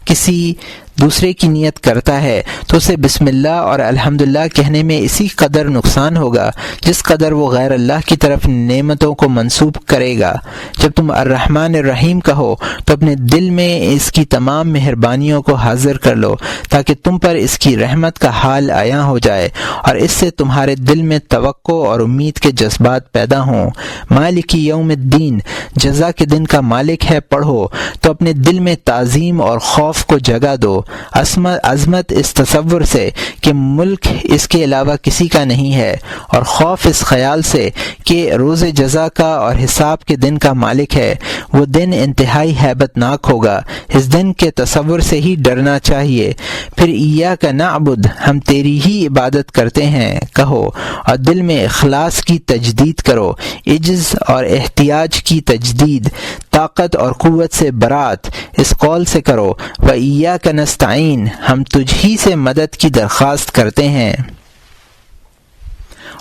کسی دوسرے کی نیت کرتا ہے تو اسے بسم اللہ اور الحمدللہ کہنے میں اسی قدر نقصان ہوگا جس قدر وہ غیر اللہ کی طرف نعمتوں کو منسوب کرے گا۔ جب تم الرحمن الرحیم کہو تو اپنے دل میں اس کی تمام مہربانیوں کو حاضر کر لو تاکہ تم پر اس کی رحمت کا حال عیاں ہو جائے اور اس سے تمہارے دل میں توقع اور امید کے جذبات پیدا ہوں۔ مالک یوم الدین، جزا کے دن کا مالک ہے پڑھو تو اپنے دل میں تعظیم اور خوف کو جگہ دو، عظمت اس تصور سے کہ ملک اس کے علاوہ کسی کا نہیں ہے، اور خوف اس خیال سے کہ روز جزا کا اور حساب کے دن کا مالک ہے۔ وہ دن انتہائی ہیبت ناک ہوگا، اس دن کے تصور سے ہی ڈرنا چاہیے۔ پھر ایاک نعبد، ہم تیری ہی عبادت کرتے ہیں کہو، اور دل میں اخلاص کی تجدید کرو، عجز اور احتیاج کی تجدید، طاقت اور قوت سے برات اس قول سے کرو، وَإِيَّاكَ نَسْتَعِينُ، ہم تجھ ہی سے مدد کی درخواست کرتے ہیں۔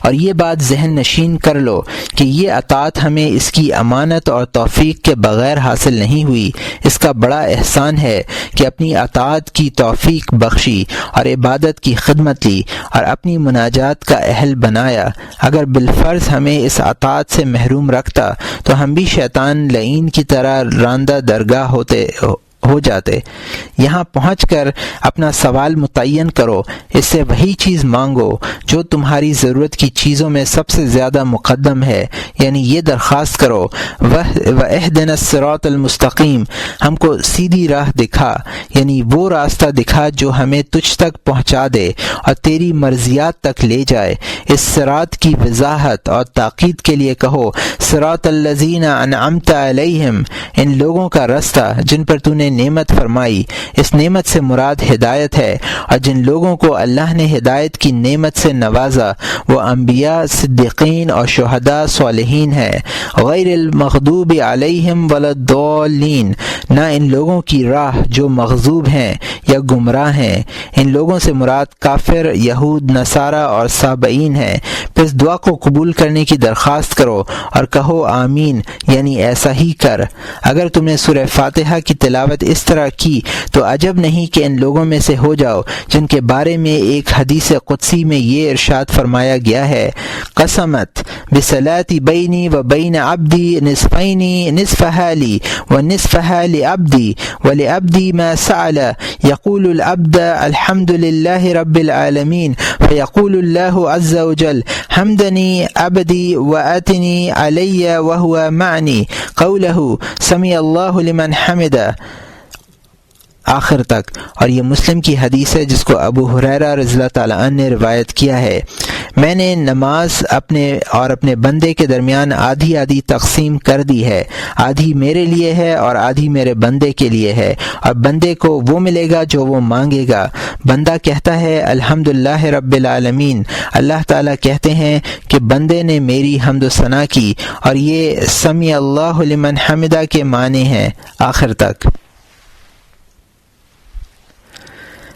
اور یہ بات ذہن نشین کر لو کہ یہ اطاعت ہمیں اس کی امانت اور توفیق کے بغیر حاصل نہیں ہوئی۔ اس کا بڑا احسان ہے کہ اپنی اطاعت کی توفیق بخشی اور عبادت کی خدمت لی اور اپنی مناجات کا اہل بنایا۔ اگر بالفرض ہمیں اس اطاعت سے محروم رکھتا تو ہم بھی شیطان لعین کی طرح راندہ درگاہ ہو جاتے۔ یہاں پہنچ کر اپنا سوال متعین کرو، اس سے وہی چیز مانگو جو تمہاری ضرورت کی چیزوں میں سب سے زیادہ مقدم ہے، یعنی یہ درخواست کرو وَاِهْدِنَا الصِّرَاطَ الْمُسْتَقِيمَ، ہم کو سیدھی راہ دکھا، یعنی وہ راستہ دکھا جو ہمیں تجھ تک پہنچا دے اور تیری مرضیات تک لے جائے۔ اس صراط کی وضاحت اور تاکید کے لیے کہو صراط الذین انعمت علیہم، ان لوگوں کا راستہ جن پر تو نے نعمت فرمائی۔ اس نعمت سے مراد ہدایت ہے، اور جن لوگوں کو اللہ نے ہدایت کی نعمت سے نوازا وہ انبیاء، صدیقین اور شہداء، صالحین ہیں۔ غیر المغضوب علیہم ولا الضالین، نہ ان لوگوں کی راہ جو مغضوب ہیں یا گمراہ ہیں۔ ان لوگوں سے مراد کافر، یہود، نصارہ اور سابعین ہیں۔ پھر اس دعا کو قبول کرنے کی درخواست کرو اور کہو آمین، یعنی ایسا ہی کر۔ اگر تم نے سورہ فاتحہ کی تلاوت اس طرح کی تو عجب نہیں کہ ان لوگوں میں سے ہو جاؤ جن کے بارے میں ایک حدیث قدسی میں یہ ارشاد فرمایا گیا ہے، قسمت بصلاتی بینی و بین عبدی نصفینی، نصفها لی و نصفها لعبدی ولعبدی ما سأل، یقول العبد الحمد للہ رب العالمین فیقول اللہ عز وجل حمدنی عبدی وآتنی علی وهو معنی، قولہ سمع اللہ لمن حمدہ، آخر تک۔ اور یہ مسلم کی حدیث ہے جس کو ابو ہریرہ رضی اللہ تعالیٰ عنہ نے روایت کیا ہے۔ میں نے نماز اپنے بندے کے درمیان آدھی آدھی تقسیم کر دی ہے، آدھی میرے لیے ہے اور آدھی میرے بندے کے لیے ہے، اور بندے کو وہ ملے گا جو وہ مانگے گا۔ بندہ کہتا ہے الحمدللہ رب العالمین، اللہ تعالیٰ کہتے ہیں کہ بندے نے میری حمد و ثنا کی، اور یہ سمیع اللہ لمن حمدہ کے معنی ہیں، آخر تک۔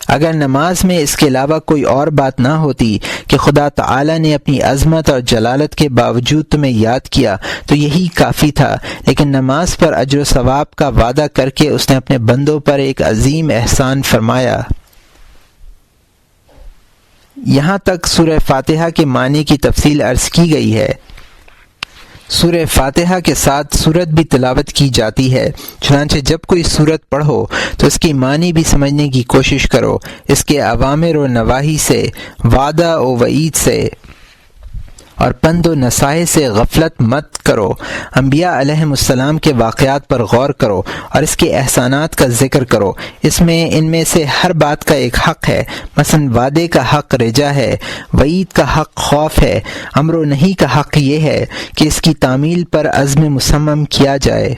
اگر نماز میں اس کے علاوہ کوئی اور بات نہ ہوتی کہ خدا تعالی نے اپنی عظمت اور جلالت کے باوجود تمہیں یاد کیا تو یہی کافی تھا، لیکن نماز پر اجر و ثواب کا وعدہ کر کے اس نے اپنے بندوں پر ایک عظیم احسان فرمایا۔ یہاں تک سورہ فاتحہ کے معنی کی تفصیل عرض کی گئی ہے۔ سورہ فاتحہ کے ساتھ سورت بھی تلاوت کی جاتی ہے، چنانچہ جب کوئی سورت پڑھو تو اس کی معنی بھی سمجھنے کی کوشش کرو، اس کے اوامر و نواہی سے، وعدہ و وعید سے اور پند و نصائح سے غفلت مت کرو۔ انبیاء علیہم السلام کے واقعات پر غور کرو اور اس کے احسانات کا ذکر کرو، ان میں سے ہر بات کا ایک حق ہے۔ مثلا وعدے کا حق رجا ہے، وعید کا حق خوف ہے، امر و نہی کا حق یہ ہے کہ اس کی تعمیل پر عزم مصمم کیا جائے۔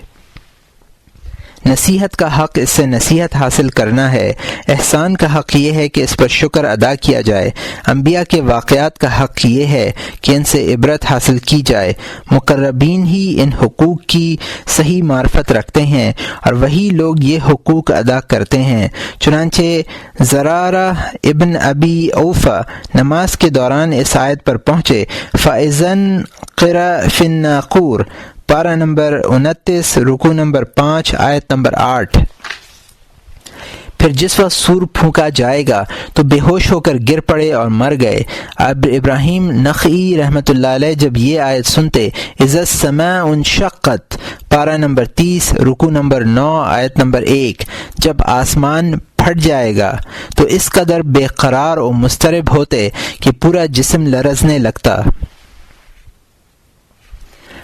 نصیحت کا حق اس سے نصیحت حاصل کرنا ہے، احسان کا حق یہ ہے کہ اس پر شکر ادا کیا جائے، انبیاء کے واقعات کا حق یہ ہے کہ ان سے عبرت حاصل کی جائے، مقربین ہی ان حقوق کی صحیح معرفت رکھتے ہیں اور وہی لوگ یہ حقوق ادا کرتے ہیں۔ چنانچہ زرارہ ابن ابی اوفا نماز کے دوران اس آیت پر پہنچے، فَإِذَنْ قِرَ فِي النَّاقُورِ، پارہ نمبر 29، رکوع نمبر 5، آیت نمبر 8۔ پھر جس وقت سور پھونکا جائے گا تو بے ہوش ہو کر گر پڑے اور مر گئے۔ اب ابراہیم نخعی رحمۃ اللہ علیہ جب یہ آیت سنتے، اذا السماء انشقت، پارہ نمبر 30، رکوع نمبر 9، آیت نمبر 1، جب آسمان پھٹ جائے گا تو اس قدر بے قرار و مضطرب ہوتے کہ پورا جسم لرزنے لگتا۔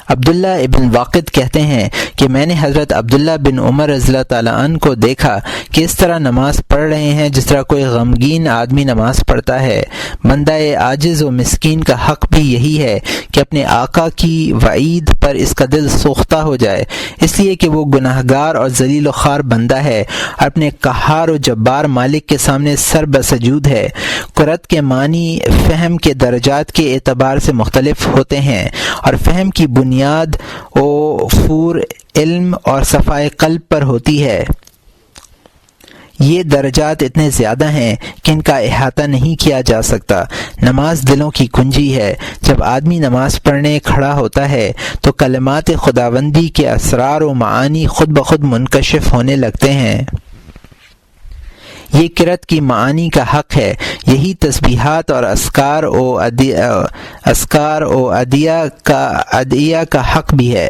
عبداللہ ابن واقد کہتے ہیں کہ میں نے حضرت عبداللہ بن عمر رضی اللہ تعالیٰ عنہ کو دیکھا کہ اس طرح نماز پڑھ رہے ہیں جس طرح کوئی غمگین آدمی نماز پڑھتا ہے۔ بندہ عاجز و مسکین کا حق بھی یہی ہے کہ اپنے آقا کی وعید پر اس کا دل سوختہ ہو جائے، اس لیے کہ وہ گناہگار اور ذلیل و خوار بندہ ہے اور اپنے قہار و جبار مالک کے سامنے سر بسجود ہے۔ قرت کے معنی فہم کے درجات کے اعتبار سے مختلف ہوتے ہیں، اور فہم کی بنیاد و فور علم اور صفائے قلب پر ہوتی ہے۔ یہ درجات اتنے زیادہ ہیں کہ ان کا احاطہ نہیں کیا جا سکتا۔ نماز دلوں کی کنجی ہے۔ جب آدمی نماز پڑھنے کھڑا ہوتا ہے تو کلمات خداوندی کے اسرار و معانی خود بخود منکشف ہونے لگتے ہیں۔ یہ قرأت کی معانی کا حق ہے، یہی تسبیحات اور اذکار و ادعیہ کا حق بھی ہے۔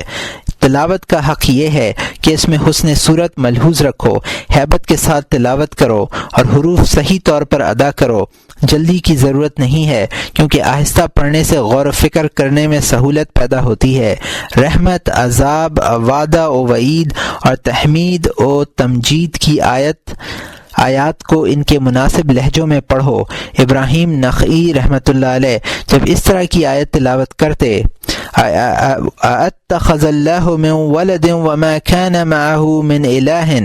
تلاوت کا حق یہ ہے کہ اس میں حسن صورت ملحوظ رکھو، ہیبت کے ساتھ تلاوت کرو اور حروف صحیح طور پر ادا کرو۔ جلدی کی ضرورت نہیں ہے، کیونکہ آہستہ پڑھنے سے غور و فکر کرنے میں سہولت پیدا ہوتی ہے۔ رحمت، عذاب، وعدہ و وعید اور تحمید و تمجید کی آیات کو ان کے مناسب لہجوں میں پڑھو۔ ابراہیم نخعی رحمۃ اللہ علیہ جب اس طرح کی آیت تلاوت کرتے، اتخذ اللہ من ولد وما كان معه من الہ،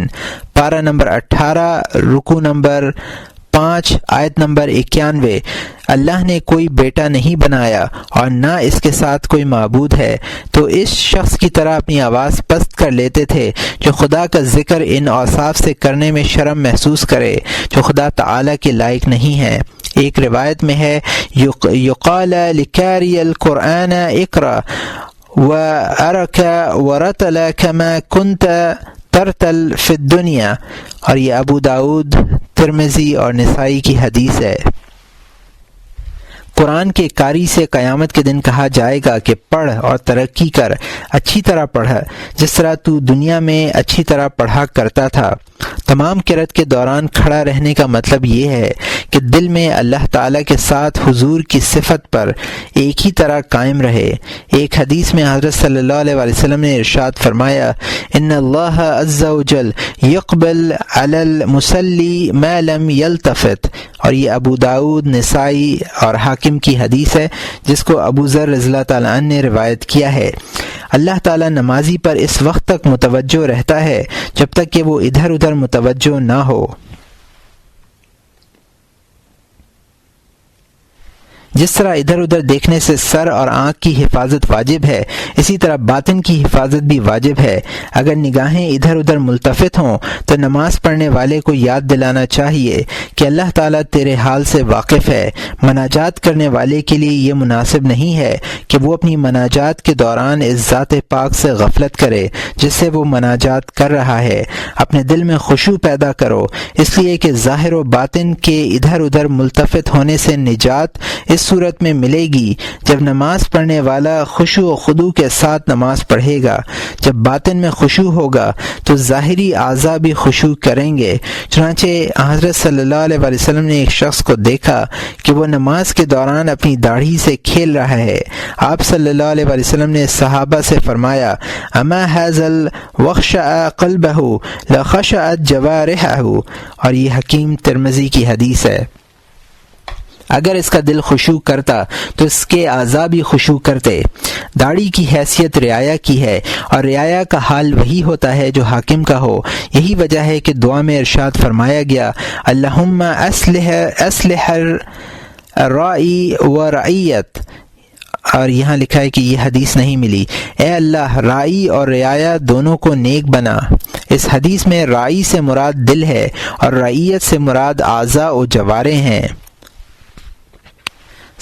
پارہ نمبر 18 رکوع نمبر 5 آیت نمبر 91، اللہ نے کوئی بیٹا نہیں بنایا اور نہ اس کے ساتھ کوئی معبود ہے، تو اس شخص کی طرح اپنی آواز پست کر لیتے تھے جو خدا کا ذکر ان اوصاف سے کرنے میں شرم محسوس کرے، جو خدا تعالی کے لائق نہیں ہے۔ ایک روایت میں ہے یقال لکاری القرآن اقرأ وارک ورتل کما کنت ترتل فی الدنیا، اور یہ ابو داؤد، ترمذی اور نسائی کی حدیث ہے۔ قرآن کے قاری سے قیامت کے دن کہا جائے گا کہ پڑھ اور ترقی کر، اچھی طرح پڑھ جس طرح تو دنیا میں اچھی طرح پڑھا کرتا تھا۔ تمام قرأت کے دوران کھڑا رہنے کا مطلب یہ ہے کہ دل میں اللہ تعالیٰ کے ساتھ حضور کی صفت پر ایک ہی طرح قائم رہے۔ ایک حدیث میں حضرت صلی اللہ علیہ وسلم نے ارشاد فرمایا، ان اللہ عز وجل یقبل علی المصلی ما لم یلتفت، اور یہ ابو داؤد، نسائی اور حاکم کی حدیث ہے جس کو ابو ذر رضی اللہ تعالیٰ عنہ نے روایت کیا ہے۔ اللہ تعالیٰ نمازی پر اس وقت تک متوجہ رہتا ہے جب تک کہ وہ ادھر ادھر متوجہ نہ ہو۔ جس طرح ادھر ادھر دیکھنے سے سر اور آنکھ کی حفاظت واجب ہے، اسی طرح باطن کی حفاظت بھی واجب ہے۔ اگر نگاہیں ادھر ادھر ملتفت ہوں تو نماز پڑھنے والے کو یاد دلانا چاہیے کہ اللہ تعالیٰ تیرے حال سے واقف ہے۔ مناجات کرنے والے کے لیے یہ مناسب نہیں ہے کہ وہ اپنی مناجات کے دوران اس ذات پاک سے غفلت کرے جس سے وہ مناجات کر رہا ہے۔ اپنے دل میں خشوع پیدا کرو، اس لیے کہ ظاہر و باطن کے ادھر ادھر ملتفت ہونے سے نجات اس صورت میں ملے گی جب نماز پڑھنے والا خشوع و خضوع کے ساتھ نماز پڑھے گا۔ جب باطن میں خشوع ہوگا تو ظاہری اعضاء بھی خشوع کریں گے۔ چنانچہ حضرت صلی اللہ علیہ وسلم نے ایک شخص کو دیکھا کہ وہ نماز کے دوران اپنی داڑھی سے کھیل رہا ہے۔ آپ صلی اللہ علیہ وسلم نے صحابہ سے فرمایا، اما ھذا وخشع قلبہ لخشعت جوارحہ، اور یہ حکیم ترمذی کی حدیث ہے۔ اگر اس کا دل خشوع کرتا تو اس کے اعضاء بھی خشوع کرتے۔ داڑھی کی حیثیت رعایا کی ہے، اور رعایا کا حال وہی ہوتا ہے جو حاکم کا ہو۔ یہی وجہ ہے کہ دعا میں ارشاد فرمایا گیا، اللہم اصلح الرائی و رعیت، اور یہاں لکھا ہے کہ یہ حدیث نہیں ملی، اے اللہ رائی اور رعایا دونوں کو نیک بنا۔ اس حدیث میں رائی سے مراد دل ہے اور رعیت سے مراد اعضاء و جوارح ہیں۔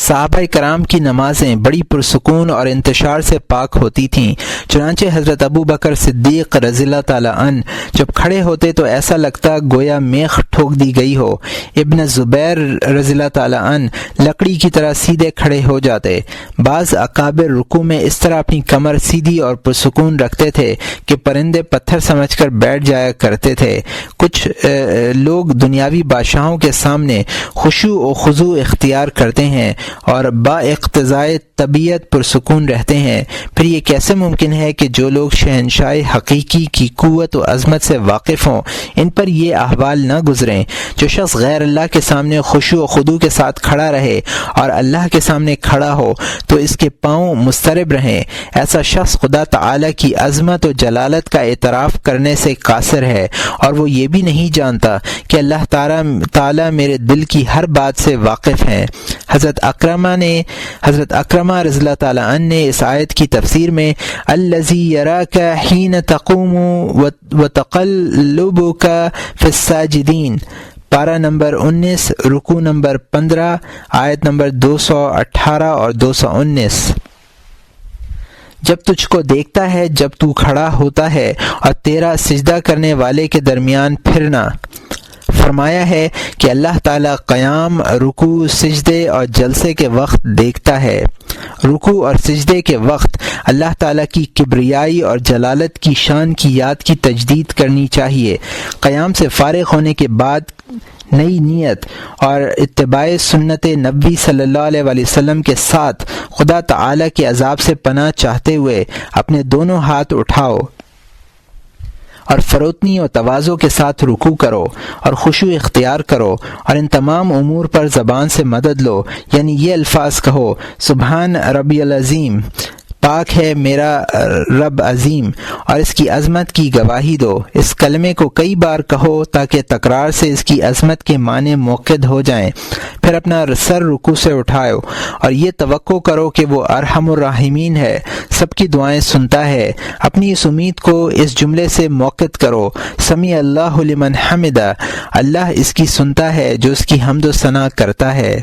صحابہ کرام کی نمازیں بڑی پرسکون اور انتشار سے پاک ہوتی تھیں، چنانچہ حضرت ابو بکر صدیق رضی اللہ تعالیٰ عنہ جب کھڑے ہوتے تو ایسا لگتا گویا میخ ٹھوک دی گئی ہو۔ ابن زبیر رضی اللہ تعالیٰ عنہ لکڑی کی طرح سیدھے کھڑے ہو جاتے۔ بعض اکابر رکوع میں اس طرح اپنی کمر سیدھی اور پرسکون رکھتے تھے کہ پرندے پتھر سمجھ کر بیٹھ جایا کرتے تھے۔ کچھ لوگ دنیاوی بادشاہوں کے سامنے خشوع و خضوع اختیار کرتے ہیں اور با اقتضائے طبیعت پرسکون رہتے ہیں۔ پھر یہ کیسے ممکن ہے کہ جو لوگ شہنشاہ حقیقی کی قوت و عظمت سے واقف ہوں ان پر یہ احوال نہ گزریں؟ جو شخص غیر اللہ کے سامنے خشوع و خضوع کے ساتھ کھڑا رہے اور اللہ کے سامنے کھڑا ہو تو اس کے پاؤں مضطرب رہیں، ایسا شخص خدا تعالی کی عظمت و جلالت کا اعتراف کرنے سے قاصر ہے، اور وہ یہ بھی نہیں جانتا کہ اللہ تعالی میرے دل کی ہر بات سے واقف ہیں۔ حضرت حضرت اکرمہ رضی اللہ تعالیٰ عنہ نے اس آیت کی تفسیر میں الذی یراک حین تقوم وتقلبک فی الساجدین، پارہ نمبر 19 رکوع نمبر 15 آیت نمبر 218 اور 219، جب تجھ کو دیکھتا ہے جب تو کھڑا ہوتا ہے اور تیرا سجدہ کرنے والے کے درمیان پھرنا۔ فرمایا ہے کہ اللہ تعالیٰ قیام، رکوع، سجدے اور جلسے کے وقت دیکھتا ہے۔ رکوع اور سجدے کے وقت اللہ تعالیٰ کی کبریائی اور جلالت کی شان کی یاد کی تجدید کرنی چاہیے۔ قیام سے فارغ ہونے کے بعد نئی نیت اور اتباع سنت نبوی صلی اللہ علیہ وسلم کے ساتھ خدا تعالیٰ کے عذاب سے پناہ چاہتے ہوئے اپنے دونوں ہاتھ اٹھاؤ اور فروتنی اور تواضع کے ساتھ رکوع کرو اور خشوع اختیار کرو اور ان تمام امور پر زبان سے مدد لو، یعنی یہ الفاظ کہو: سبحان ربی العظیم، پاک ہے میرا رب عظیم، اور اس کی عظمت کی گواہی دو۔ اس کلمے کو کئی بار کہو تاکہ تکرار سے اس کی عظمت کے معنی موقد ہو جائیں۔ پھر اپنا سر رکوع سے اٹھاؤ اور یہ توقع کرو کہ وہ ارحم الراحمین ہے، سب کی دعائیں سنتا ہے۔ اپنی اس امید کو اس جملے سے موقد کرو: سمیع اللہ لمن حمدہ، اللہ اس کی سنتا ہے جو اس کی حمد و ثنا کرتا ہے۔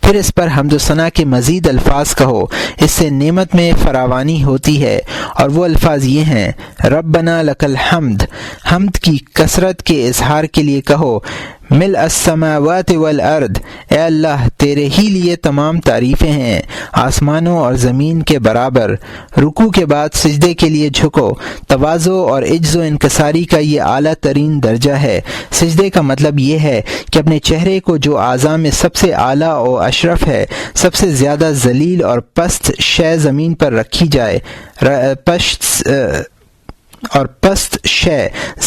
پھر اس پر حمد و ثنا کے مزید الفاظ کہو، اس سے نعمت میں فراوانی ہوتی ہے، اور وہ الفاظ یہ ہیں: ربنا لک الحمد، حمد کی کثرت کے اظہار کے لیے کہو: ملء السماوات والارض، اے اللہ تیرے ہی لیے تمام تعریفیں ہیں، آسمانوں اور زمین کے برابر۔ رکوع کے بعد سجدے کے لیے جھکو۔ تواضع اور عجز و انکساری کا یہ اعلیٰ ترین درجہ ہے۔ سجدے کا مطلب یہ ہے کہ اپنے چہرے کو جو اعضاء میں سب سے اعلیٰ و اشرف ہے، سب سے زیادہ ذلیل اور پست شے زمین پر رکھی جائے، پست شے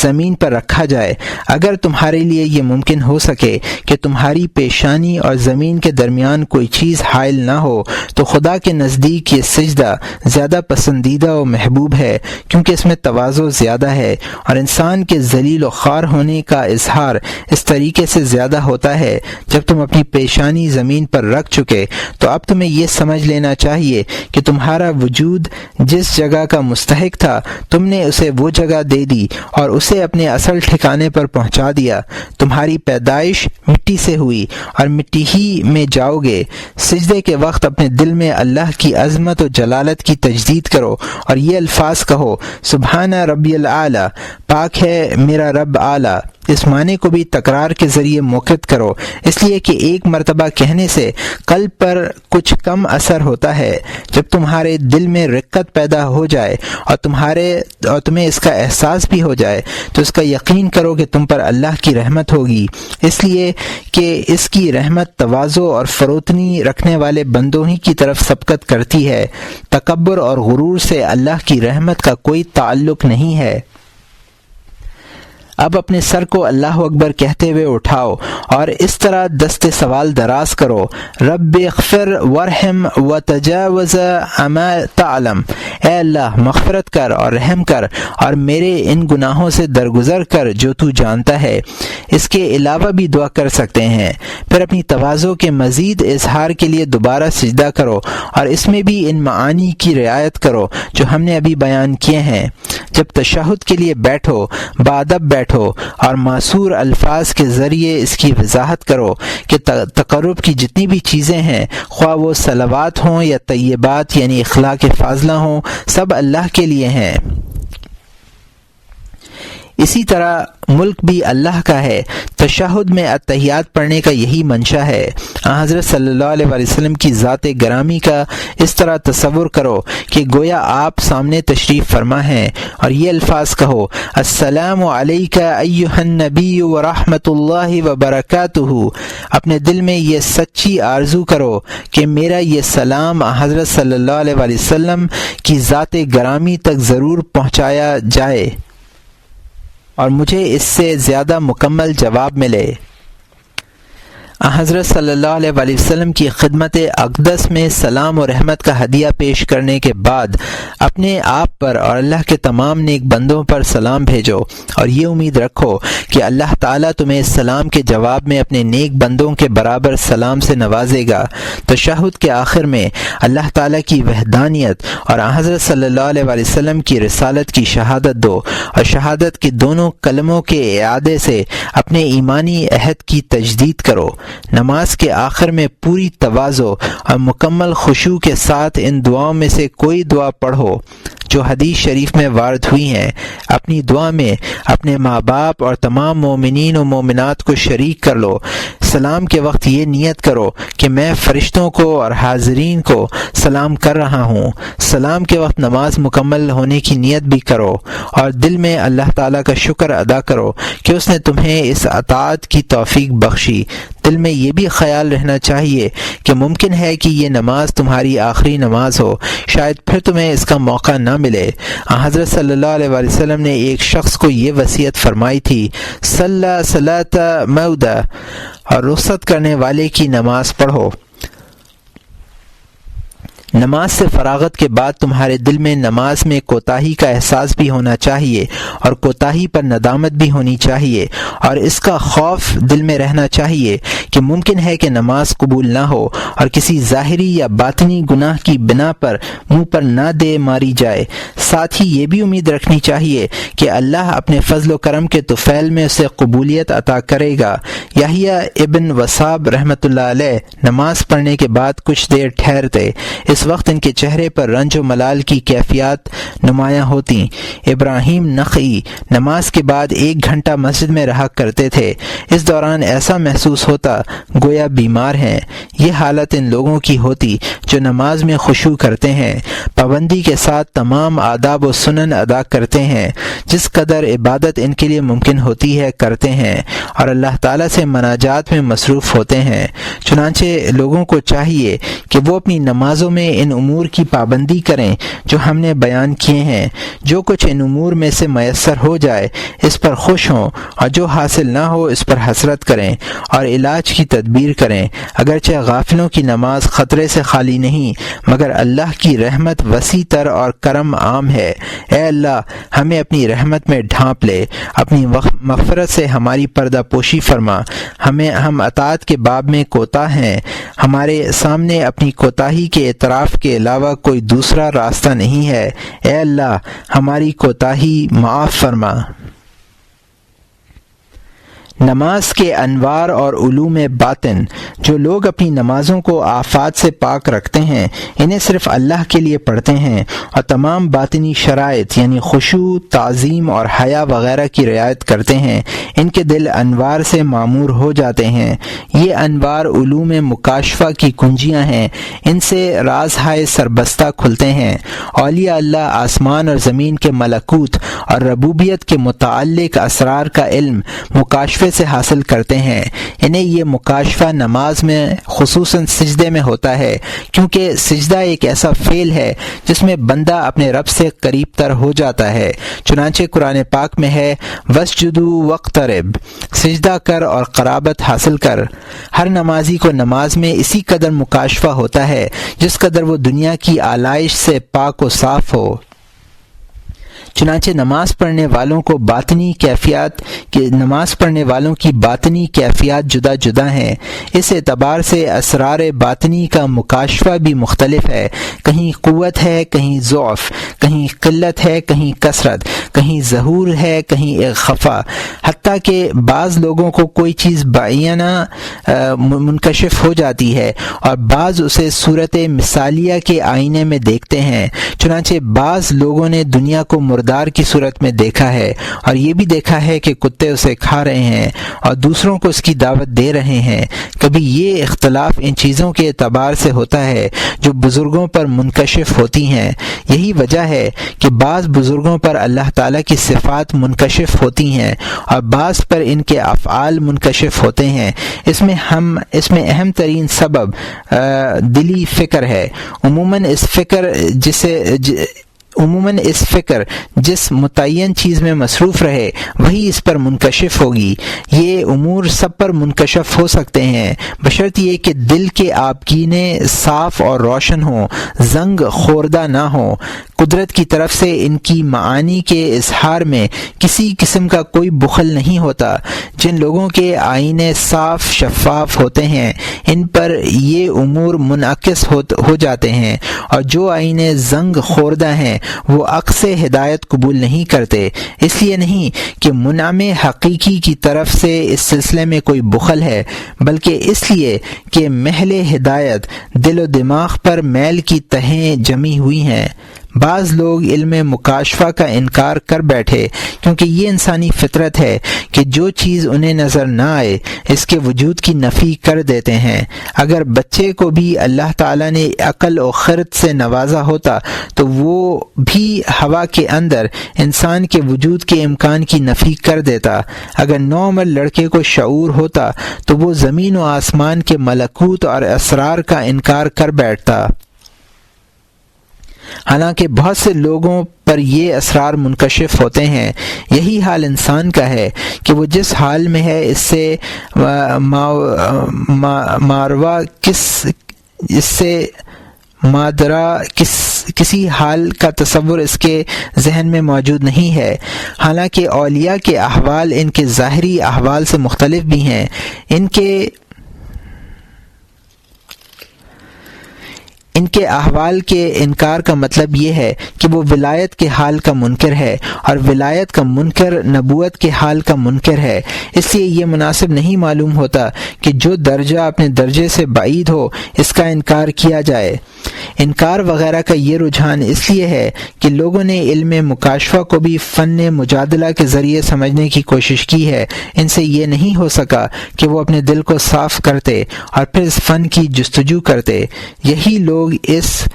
زمین پر رکھا جائے۔ اگر تمہارے لیے یہ ممکن ہو سکے کہ تمہاری پیشانی اور زمین کے درمیان کوئی چیز حائل نہ ہو تو خدا کے نزدیک یہ سجدہ زیادہ پسندیدہ و محبوب ہے، کیونکہ اس میں تواضع زیادہ ہے، اور انسان کے ذلیل و خوار ہونے کا اظہار اس طریقے سے زیادہ ہوتا ہے۔ جب تم اپنی پیشانی زمین پر رکھ چکے تو اب تمہیں یہ سمجھ لینا چاہیے کہ تمہارا وجود جس جگہ کا مستحق تھا تم نے اسے وہ جگہ دے دی اور اسے اپنے اصل ٹھکانے پر پہنچا دیا۔ تمہاری پیدائش مٹی سے ہوئی اور مٹی ہی میں جاؤ گے۔ سجدے کے وقت اپنے دل میں اللہ کی عظمت و جلالت کی تجدید کرو اور یہ الفاظ کہو: سبحان ربی الاعلی، پاک ہے میرا رب اعلیٰ۔ اس معنی کو بھی تکرار کے ذریعے موقد کرو، اس لیے کہ ایک مرتبہ کہنے سے قلب پر کچھ کم اثر ہوتا ہے۔ جب تمہارے دل میں رقت پیدا ہو جائے اور تمہیں اس کا احساس بھی ہو جائے تو اس کا یقین کرو کہ تم پر اللہ کی رحمت ہوگی، اس لیے کہ اس کی رحمت تواضع اور فروتنی رکھنے والے بندوں ہی کی طرف سبقت کرتی ہے۔ تکبر اور غرور سے اللہ کی رحمت کا کوئی تعلق نہیں ہے۔ اب اپنے سر کو اللہ اکبر کہتے ہوئے اٹھاؤ اور اس طرح دست سوال دراز کرو: رب اغفر وارحم وتجاوز عما تعلم، اے اللہ مغفرت کر اور رحم کر اور میرے ان گناہوں سے درگزر کر جو تو جانتا ہے۔ اس کے علاوہ بھی دعا کر سکتے ہیں۔ پھر اپنی تواضع کے مزید اظہار کے لیے دوبارہ سجدہ کرو اور اس میں بھی ان معانی کی رعایت کرو جو ہم نے ابھی بیان کیے ہیں۔ جب تشہد کے لیے بیٹھو بادب بیٹھو اور معصور الفاظ کے ذریعے اس کی وضاحت کرو کہ تقرب کی جتنی بھی چیزیں ہیں، خواہ وہ صلوات ہوں یا طیبات یعنی اخلاق فاضلہ ہوں، سب اللہ کے لیے ہیں۔ اسی طرح ملک بھی اللہ کا ہے۔ تشہد میں اتحیات پڑھنے کا یہی منشا ہے۔ حضرت صلی اللہ علیہ وسلم کی ذات گرامی کا اس طرح تصور کرو کہ گویا آپ سامنے تشریف فرما ہیں اور یہ الفاظ کہو: السلام علیک ایھا النبی ورحمۃ اللہ وبرکاتہ۔ اپنے دل میں یہ سچی آرزو کرو کہ میرا یہ سلام حضرت صلی اللہ علیہ وسلم کی ذات گرامی تک ضرور پہنچایا جائے اور مجھے اس سے زیادہ مکمل جواب ملے۔ حضرت صلی اللہ علیہ وآلہ وسلم کی خدمت اقدس میں سلام و رحمت کا ہدیہ پیش کرنے کے بعد اپنے آپ پر اور اللہ کے تمام نیک بندوں پر سلام بھیجو اور یہ امید رکھو کہ اللہ تعالیٰ تمہیں اس سلام کے جواب میں اپنے نیک بندوں کے برابر سلام سے نوازے گا۔ تشہد کے آخر میں اللہ تعالیٰ کی وحدانیت اور حضرت صلی اللہ علیہ وآلہ وسلم کی رسالت کی شہادت دو اور شہادت کے دونوں کلموں کے اعادے سے اپنے ایمانی عہد کی تجدید کرو۔ نماز کے آخر میں پوری تواضع اور مکمل خشوع کے ساتھ ان دعاؤں میں سے کوئی دعا پڑھو جو حدیث شریف میں وارد ہوئی ہیں۔ اپنی دعا میں اپنے ماں باپ اور تمام مومنین و مومنات کو شریک کر لو۔ سلام کے وقت یہ نیت کرو کہ میں فرشتوں کو اور حاضرین کو سلام کر رہا ہوں۔ سلام کے وقت نماز مکمل ہونے کی نیت بھی کرو اور دل میں اللہ تعالیٰ کا شکر ادا کرو کہ اس نے تمہیں اس اطاعت کی توفیق بخشی۔ دل میں یہ بھی خیال رہنا چاہیے کہ ممکن ہے کہ یہ نماز تمہاری آخری نماز ہو، شاید پھر تمہیں اس کا موقع نہ ملے۔ حضرت صلی اللہ علیہ وآلہ وسلم نے ایک شخص کو یہ وصیت فرمائی تھی، صلی صلاۃ مودع، اور رخصت کرنے والے کی نماز پڑھو۔ نماز سے فراغت کے بعد تمہارے دل میں نماز میں کوتاہی کا احساس بھی ہونا چاہیے اور کوتاہی پر ندامت بھی ہونی چاہیے اور اس کا خوف دل میں رہنا چاہیے کہ ممکن ہے کہ نماز قبول نہ ہو اور کسی ظاہری یا باطنی گناہ کی بنا پر منہ پر نہ دے ماری جائے۔ ساتھ ہی یہ بھی امید رکھنی چاہیے کہ اللہ اپنے فضل و کرم کے طفیل میں اسے قبولیت عطا کرے گا۔ یحییٰ ابن وصاب رحمۃ اللہ علیہ نماز پڑھنے کے بعد کچھ دیر ٹھہرتے، اس وقت ان کے چہرے پر رنج و ملال کی کیفیات نمایاں ہوتی۔ ابراہیم نخعی نماز کے بعد 1 گھنٹہ مسجد میں رہا کرتے تھے، اس دوران ایسا محسوس ہوتا گویا بیمار ہیں۔ یہ حالت ان لوگوں کی ہوتی جو نماز میں خشوع کرتے ہیں، پابندی کے ساتھ تمام آداب و سنن ادا کرتے ہیں، جس قدر عبادت ان کے لیے ممکن ہوتی ہے کرتے ہیں اور اللہ تعالیٰ سے مناجات میں مصروف ہوتے ہیں۔ چنانچہ لوگوں کو چاہیے کہ وہ اپنی نمازوں میں ان امور کی پابندی کریں جو ہم نے بیان کیے ہیں۔ جو کچھ ان امور میں سے میسر ہو جائے اس پر خوش ہوں اور جو حاصل نہ ہو اس پر حسرت کریں اور علاج کی تدبیر کریں۔ اگرچہ غافلوں کی نماز خطرے سے خالی نہیں مگر اللہ کی رحمت وسیع تر اور کرم عام ہے۔ اے اللہ ہمیں اپنی رحمت میں ڈھانپ لے، اپنی مغفرت سے ہماری پردہ پوشی فرما۔ ہم اطاعت کے باب میں کوتاہ ہیں، ہمارے سامنے اپنی کوتاہی کے اعتراف کے علاوہ کوئی دوسرا راستہ نہیں ہے۔ اے اللہ ہماری کوتاہی معاف فرما۔ نماز کے انوار اور علوم باطن۔ جو لوگ اپنی نمازوں کو آفات سے پاک رکھتے ہیں انہیں صرف اللہ کے لیے پڑھتے ہیں اور تمام باطنی شرائط یعنی خشوع، تعظیم اور حیا وغیرہ کی رعایت کرتے ہیں، ان کے دل انوار سے معمور ہو جاتے ہیں۔ یہ انوار علوم مکاشفہ کی کنجیاں ہیں، ان سے رازہائے سربستہ کھلتے ہیں۔ اولیاء اللہ آسمان اور زمین کے ملکوت اور ربوبیت کے متعلق اسرار کا علم مکاشفے سے حاصل کرتے ہیں۔ انہیں یہ مکاشفہ نماز میں خصوصاً سجدے میں ہوتا ہے، کیونکہ سجدہ ایک ایسا فعل ہے جس میں بندہ اپنے رب سے قریب تر ہو جاتا ہے۔ چنانچہ قرآن پاک میں ہے وَاسْجُدُوا وَاقْتَرِبْ، سجدہ کر اور قرابت حاصل کر۔ ہر نمازی کو نماز میں اسی قدر مکاشفہ ہوتا ہے جس قدر وہ دنیا کی آلائش سے پاک و صاف ہو۔ چنانچہ نماز پڑھنے والوں کی باطنی کیفیات جدا جدا ہیں۔ اس اعتبار سے اسرار باطنی کا مکاشفہ بھی مختلف ہے، کہیں قوت ہے، کہیں ضعف، کہیں قلت ہے، کہیں کثرت، کہیں ظہور ہے، کہیں خفا، حتیٰ کہ بعض لوگوں کو کوئی چیز بعینہ منکشف ہو جاتی ہے اور بعض اسے صورت مثالیہ کے آئینے میں دیکھتے ہیں۔ چنانچہ بعض لوگوں نے دنیا کو مردار کی صورت میں دیکھا ہے اور یہ بھی دیکھا ہے کہ کتے اسے کھا رہے ہیں اور دوسروں کو اس کی دعوت دے رہے ہیں۔ کبھی یہ اختلاف ان چیزوں کے اعتبار سے ہوتا ہے جو بزرگوں پر منکشف ہوتی ہیں۔ یہی وجہ ہے کہ بعض بزرگوں پر اللہ تعالیٰ کی صفات منکشف ہوتی ہیں اور بعض پر ان کے افعال منکشف ہوتے ہیں۔ اس میں اہم ترین سبب دلی فکر ہے۔ عموماً اس فکر عموماً اس فکر جس متعین چیز میں مصروف رہے وہی اس پر منکشف ہوگی۔ یہ امور سب پر منکشف ہو سکتے ہیں بشرط یہ کہ دل کے آبگینے صاف اور روشن ہوں، زنگ خوردہ نہ ہوں۔ قدرت کی طرف سے ان کی معانی کے اظہار میں کسی قسم کا کوئی بخل نہیں ہوتا۔ جن لوگوں کے آئینے صاف شفاف ہوتے ہیں ان پر یہ امور منعکس ہو جاتے ہیں، اور جو آئینے زنگ خوردہ ہیں وہ عکس ہدایت قبول نہیں کرتے۔ اس لیے نہیں کہ منعم حقیقی کی طرف سے اس سلسلے میں کوئی بخل ہے، بلکہ اس لیے کہ محل ہدایت دل و دماغ پر میل کی تہیں جمی ہوئی ہیں۔ بعض لوگ علم مکاشفہ کا انکار کر بیٹھے کیونکہ یہ انسانی فطرت ہے کہ جو چیز انہیں نظر نہ آئے اس کے وجود کی نفی کر دیتے ہیں۔ اگر بچے کو بھی اللہ تعالیٰ نے عقل و خرد سے نوازا ہوتا تو وہ بھی ہوا کے اندر انسان کے وجود کے امکان کی نفی کر دیتا۔ اگر نوعمر لڑکے کو شعور ہوتا تو وہ زمین و آسمان کے ملکوت اور اسرار کا انکار کر بیٹھتا۔ حالانکہ بہت سے لوگوں پر یہ اسرار منکشف ہوتے ہیں۔ یہی حال انسان کا ہے کہ وہ جس حال میں ہے اس سے مادرا کسی حال کا تصور اس کے ذہن میں موجود نہیں ہے۔ حالانکہ اولیاء کے احوال ان کے ظاہری احوال سے مختلف بھی ہیں۔ ان کے احوال کے انکار کا مطلب یہ ہے کہ وہ ولایت کے حال کا منکر ہے، اور ولایت کا منکر نبوت کے حال کا منکر ہے۔ اس لیے یہ مناسب نہیں معلوم ہوتا کہ جو درجہ اپنے درجے سے بعید ہو اس کا انکار کیا جائے۔ انکار وغیرہ کا یہ رجحان اس لیے ہے کہ لوگوں نے علم مکاشفہ کو بھی فن مجادلہ کے ذریعے سمجھنے کی کوشش کی ہے۔ ان سے یہ نہیں ہو سکا کہ وہ اپنے دل کو صاف کرتے اور پھر اس فن کی جستجو کرتے۔ یہی لوگ اس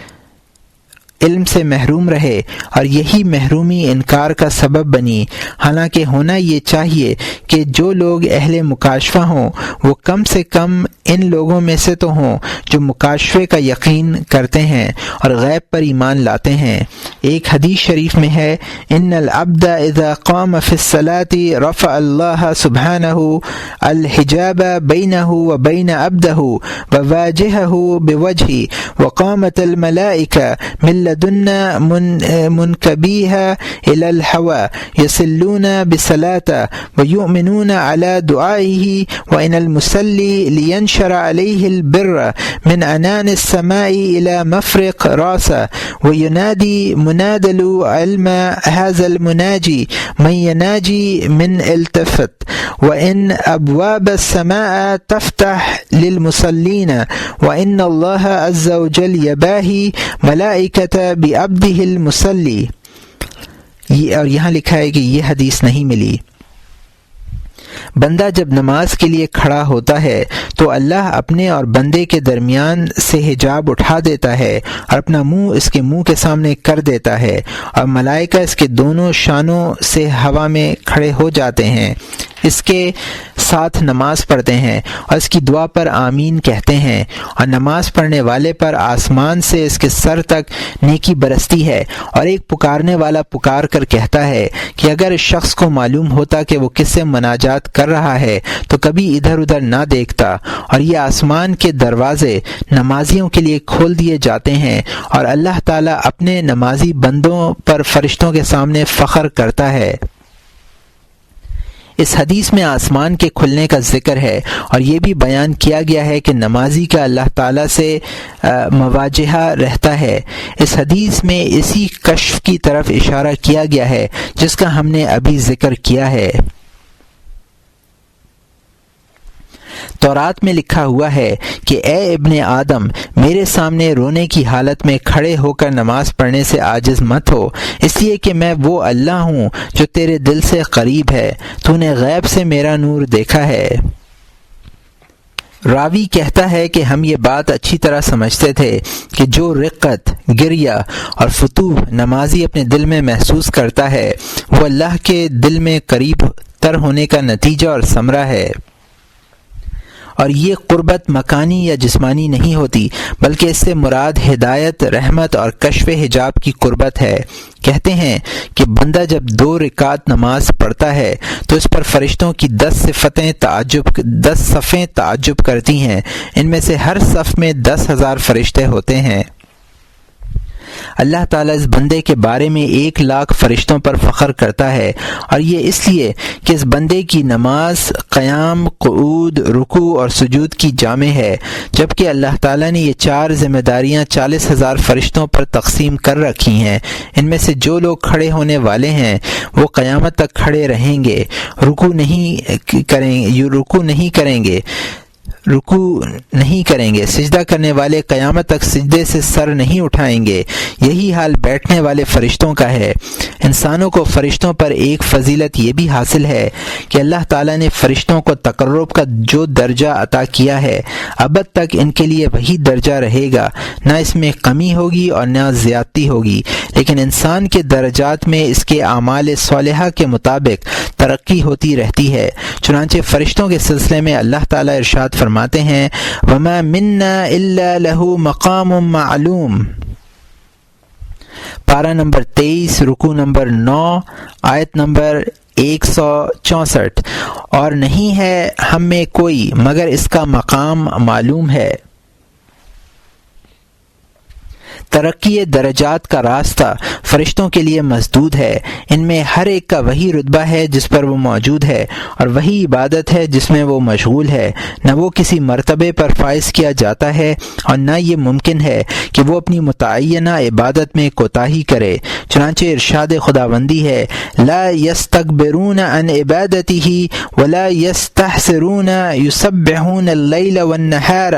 علم سے محروم رہے اور یہی محرومی انکار کا سبب بنی۔ حالانکہ ہونا یہ چاہیے کہ جو لوگ اہل مکاشفہ ہوں وہ کم سے کم ان لوگوں میں سے تو ہوں جو مکاشفے کا یقین کرتے ہیں اور غیب پر ایمان لاتے ہیں۔ ایک حدیث شریف میں ہے، ان العبد اذا قام فی الصلاة رفع اللہ سبحانہ الحجاب بینہ وبین عبدہ وواجہہ بوجہ وقامت الملائکہ من لدن منكبيها إلى الهوى يصلون بصلاة ويؤمنون على دعائه وإن المصلي لينشر عليه البر من عنان السماء إلى مفرق راسه وينادي مناد العلم هذا المناجي من يناجي من التفت وإن أبواب السماء تفتح للمصلين وإن الله عز وجل يباهي ملائكة بعبده المصلي۔ اور یہاں لکھا ہے کہ یہ حدیث نہیں ملی۔ بندہ جب نماز کے لیے کھڑا ہوتا ہے تو اللہ اپنے اور بندے کے درمیان سے حجاب اٹھا دیتا ہے اور اپنا منہ اس کے منہ کے سامنے کر دیتا ہے، اور ملائکہ اس کے دونوں شانوں سے ہوا میں کھڑے ہو جاتے ہیں، اس کے ساتھ نماز پڑھتے ہیں اور اس کی دعا پر آمین کہتے ہیں، اور نماز پڑھنے والے پر آسمان سے اس کے سر تک نیکی برستی ہے۔ اور ایک پکارنے والا پکار کر کہتا ہے کہ اگر اس شخص کو معلوم ہوتا کہ وہ کس سے مناجات کر رہا ہے تو کبھی ادھر ادھر نہ دیکھتا۔ اور یہ آسمان کے دروازے نمازیوں کے لیے کھول دیے جاتے ہیں، اور اللہ تعالیٰ اپنے نمازی بندوں پر فرشتوں کے سامنے فخر کرتا ہے۔ اس حدیث میں آسمان کے کھلنے کا ذکر ہے، اور یہ بھی بیان کیا گیا ہے کہ نمازی کا اللہ تعالیٰ سے مواجہہ رہتا ہے۔ اس حدیث میں اسی کشف کی طرف اشارہ کیا گیا ہے جس کا ہم نے ابھی ذکر کیا ہے۔ تورات میں لکھا ہوا ہے کہ اے ابن آدم، میرے سامنے رونے کی حالت میں کھڑے ہو کر نماز پڑھنے سے عاجز مت ہو، اس لیے کہ میں وہ اللہ ہوں جو تیرے دل سے قریب ہے، تو نے غیب سے میرا نور دیکھا ہے۔ راوی کہتا ہے کہ ہم یہ بات اچھی طرح سمجھتے تھے کہ جو رقت، گریہ اور فتوح نمازی اپنے دل میں محسوس کرتا ہے وہ اللہ کے دل میں قریب تر ہونے کا نتیجہ اور ثمرہ ہے، اور یہ قربت مکانی یا جسمانی نہیں ہوتی، بلکہ اس سے مراد ہدایت، رحمت اور کشف حجاب کی قربت ہے۔ کہتے ہیں کہ بندہ جب 2 رکعت نماز پڑھتا ہے تو اس پر فرشتوں کی 10 صفیں تعجب کرتی ہیں، ان میں سے ہر صف میں 10,000 فرشتے ہوتے ہیں۔ اللہ تعالیٰ اس بندے کے بارے میں 1,00,000 فرشتوں پر فخر کرتا ہے، اور یہ اس لیے کہ اس بندے کی نماز قیام، قعود، رکوع اور سجود کی جامع ہے، جبکہ اللہ تعالیٰ نے یہ 4 ذمہ داریاں 40,000 فرشتوں پر تقسیم کر رکھی ہیں۔ ان میں سے جو لوگ کھڑے ہونے والے ہیں وہ قیامت تک کھڑے رہیں گے، رکوع نہیں کریں گے، سجدہ کرنے والے قیامت تک سجدے سے سر نہیں اٹھائیں گے۔ یہی حال بیٹھنے والے فرشتوں کا ہے۔ انسانوں کو فرشتوں پر ایک فضیلت یہ بھی حاصل ہے کہ اللہ تعالیٰ نے فرشتوں کو تقرب کا جو درجہ عطا کیا ہے، ابد تک ان کے لیے وہی درجہ رہے گا، نہ اس میں کمی ہوگی اور نہ زیادتی ہوگی، لیکن انسان کے درجات میں اس کے اعمال صالحہ کے مطابق ترقی ہوتی رہتی ہے۔ چنانچہ فرشتوں کے سلسلے میں اللہ تعالیٰ ارشاد فرماتے ہیں وَمَا مِنَّا إِلَّا لَهُ مَقَامٌ مَعْلُوم، پارہ نمبر 23 رکوع نمبر 9 آیت نمبر 164، اور نہیں ہے ہم میں کوئی مگر اس کا مقام معلوم ہے۔ ترقی درجات کا راستہ فرشتوں کے لیے مسدود ہے، ان میں ہر ایک کا وہی رتبہ ہے جس پر وہ موجود ہے، اور وہی عبادت ہے جس میں وہ مشغول ہے، نہ وہ کسی مرتبے پر فائز کیا جاتا ہے اور نہ یہ ممکن ہے کہ وہ اپنی متعینہ عبادت میں کوتاہی کرے۔ چنانچہ ارشاد خداوندی ہے لا یستکبرون عن عبادتہ ولا یستحسرون یسبحون اللیل والنہار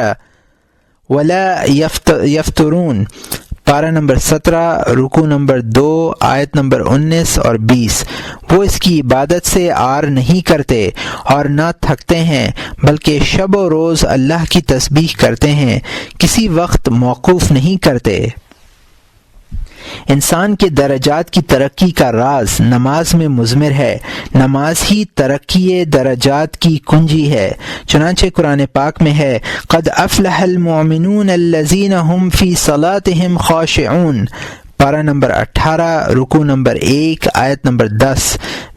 ولا یفترون، پارہ نمبر 17 رکوع نمبر 2 آیت نمبر 19 اور 20۔ وہ اس کی عبادت سے عار نہیں کرتے اور نہ تھکتے ہیں، بلکہ شب و روز اللہ کی تسبیح کرتے ہیں، کسی وقت موقوف نہیں کرتے۔ انسان کے درجات کی ترقی کا راز نماز میں مضمر ہے، نماز ہی ترقی درجات کی کنجی ہے۔ چنانچہ قرآن پاک میں ہے قد افلح المؤمنون الذین هم فی صلاتهم خاشعون، پارہ نمبر 18 رکوع نمبر 1 آیت نمبر 10۔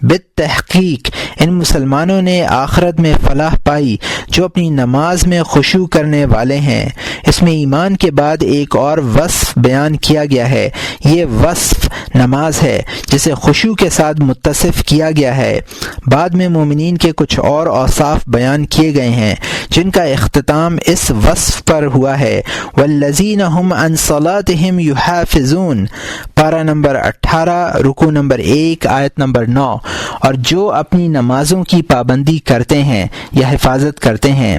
بالتحقیق ان مسلمانوں نے آخرت میں فلاح پائی جو اپنی نماز میں خشوع کرنے والے ہیں۔ اس میں ایمان کے بعد ایک اور وصف بیان کیا گیا ہے، یہ وصف نماز ہے جسے خشوع کے ساتھ متصف کیا گیا ہے۔ بعد میں مومنین کے کچھ اور اوصاف بیان کیے گئے ہیں جن کا اختتام اس وصف پر ہوا ہے والذین هم عن صلاتهم یحافظون، پارہ نمبر 18 رکوع نمبر 1 آیت نمبر 9، اور جو اپنی نمازوں کی پابندی کرتے ہیں یا حفاظت کرتے ہیں۔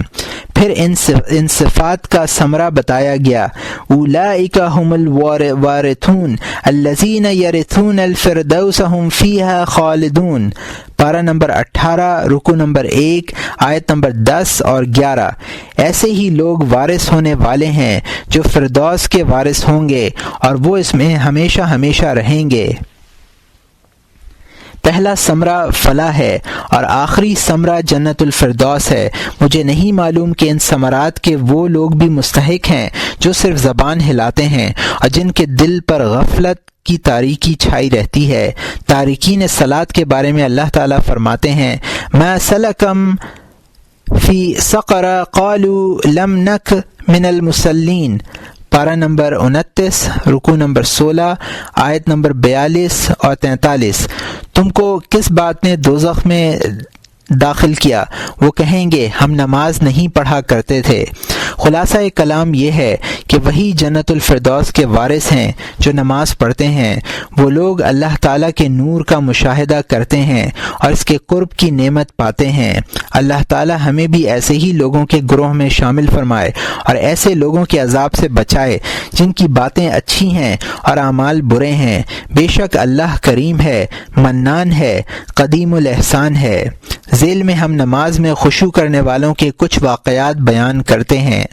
پھر ان صفات کا ثمرہ بتایا گیا اولئک هم الوارثون الذین یرثون الفردوس هم فیہا خالدون، پارہ نمبر 18 رکوع نمبر 1 آیت نمبر 10 اور 11۔ ایسے ہی لوگ وارث ہونے والے ہیں جو فردوس کے وارث ہوں گے اور وہ اس میں ہمیشہ ہمیشہ رہیں گے۔ پہلا ثمرہ فلاح ہے اور آخری ثمرہ جنت الفردوس ہے۔ مجھے نہیں معلوم کہ ان ثمرات کے وہ لوگ بھی مستحق ہیں جو صرف زبان ہلاتے ہیں اور جن کے دل پر غفلت کی تاریکی چھائی رہتی ہے۔ تارکین صلاۃ کے بارے میں اللہ تعالیٰ فرماتے ہیں ما سلکم فی سقر قالوا لم نک من المصلین، پارہ نمبر 29 رکوع نمبر 16 آیت نمبر 42 اور 43۔ تم کو کس بات نے دوزخ میں داخل کیا؟ وہ کہیں گے ہم نماز نہیں پڑھا کرتے تھے۔ خلاصہ کلام یہ ہے کہ وہی جنت الفردوس کے وارث ہیں جو نماز پڑھتے ہیں۔ وہ لوگ اللہ تعالیٰ کے نور کا مشاہدہ کرتے ہیں اور اس کے قرب کی نعمت پاتے ہیں۔ اللہ تعالیٰ ہمیں بھی ایسے ہی لوگوں کے گروہ میں شامل فرمائے اور ایسے لوگوں کے عذاب سے بچائے جن کی باتیں اچھی ہیں اور اعمال برے ہیں۔ بے شک اللہ کریم ہے، منان ہے، قدیم الاحسان ہے۔ ذیل میں ہم نماز میں خشوع کرنے والوں کے کچھ واقعات بیان کرتے ہیں۔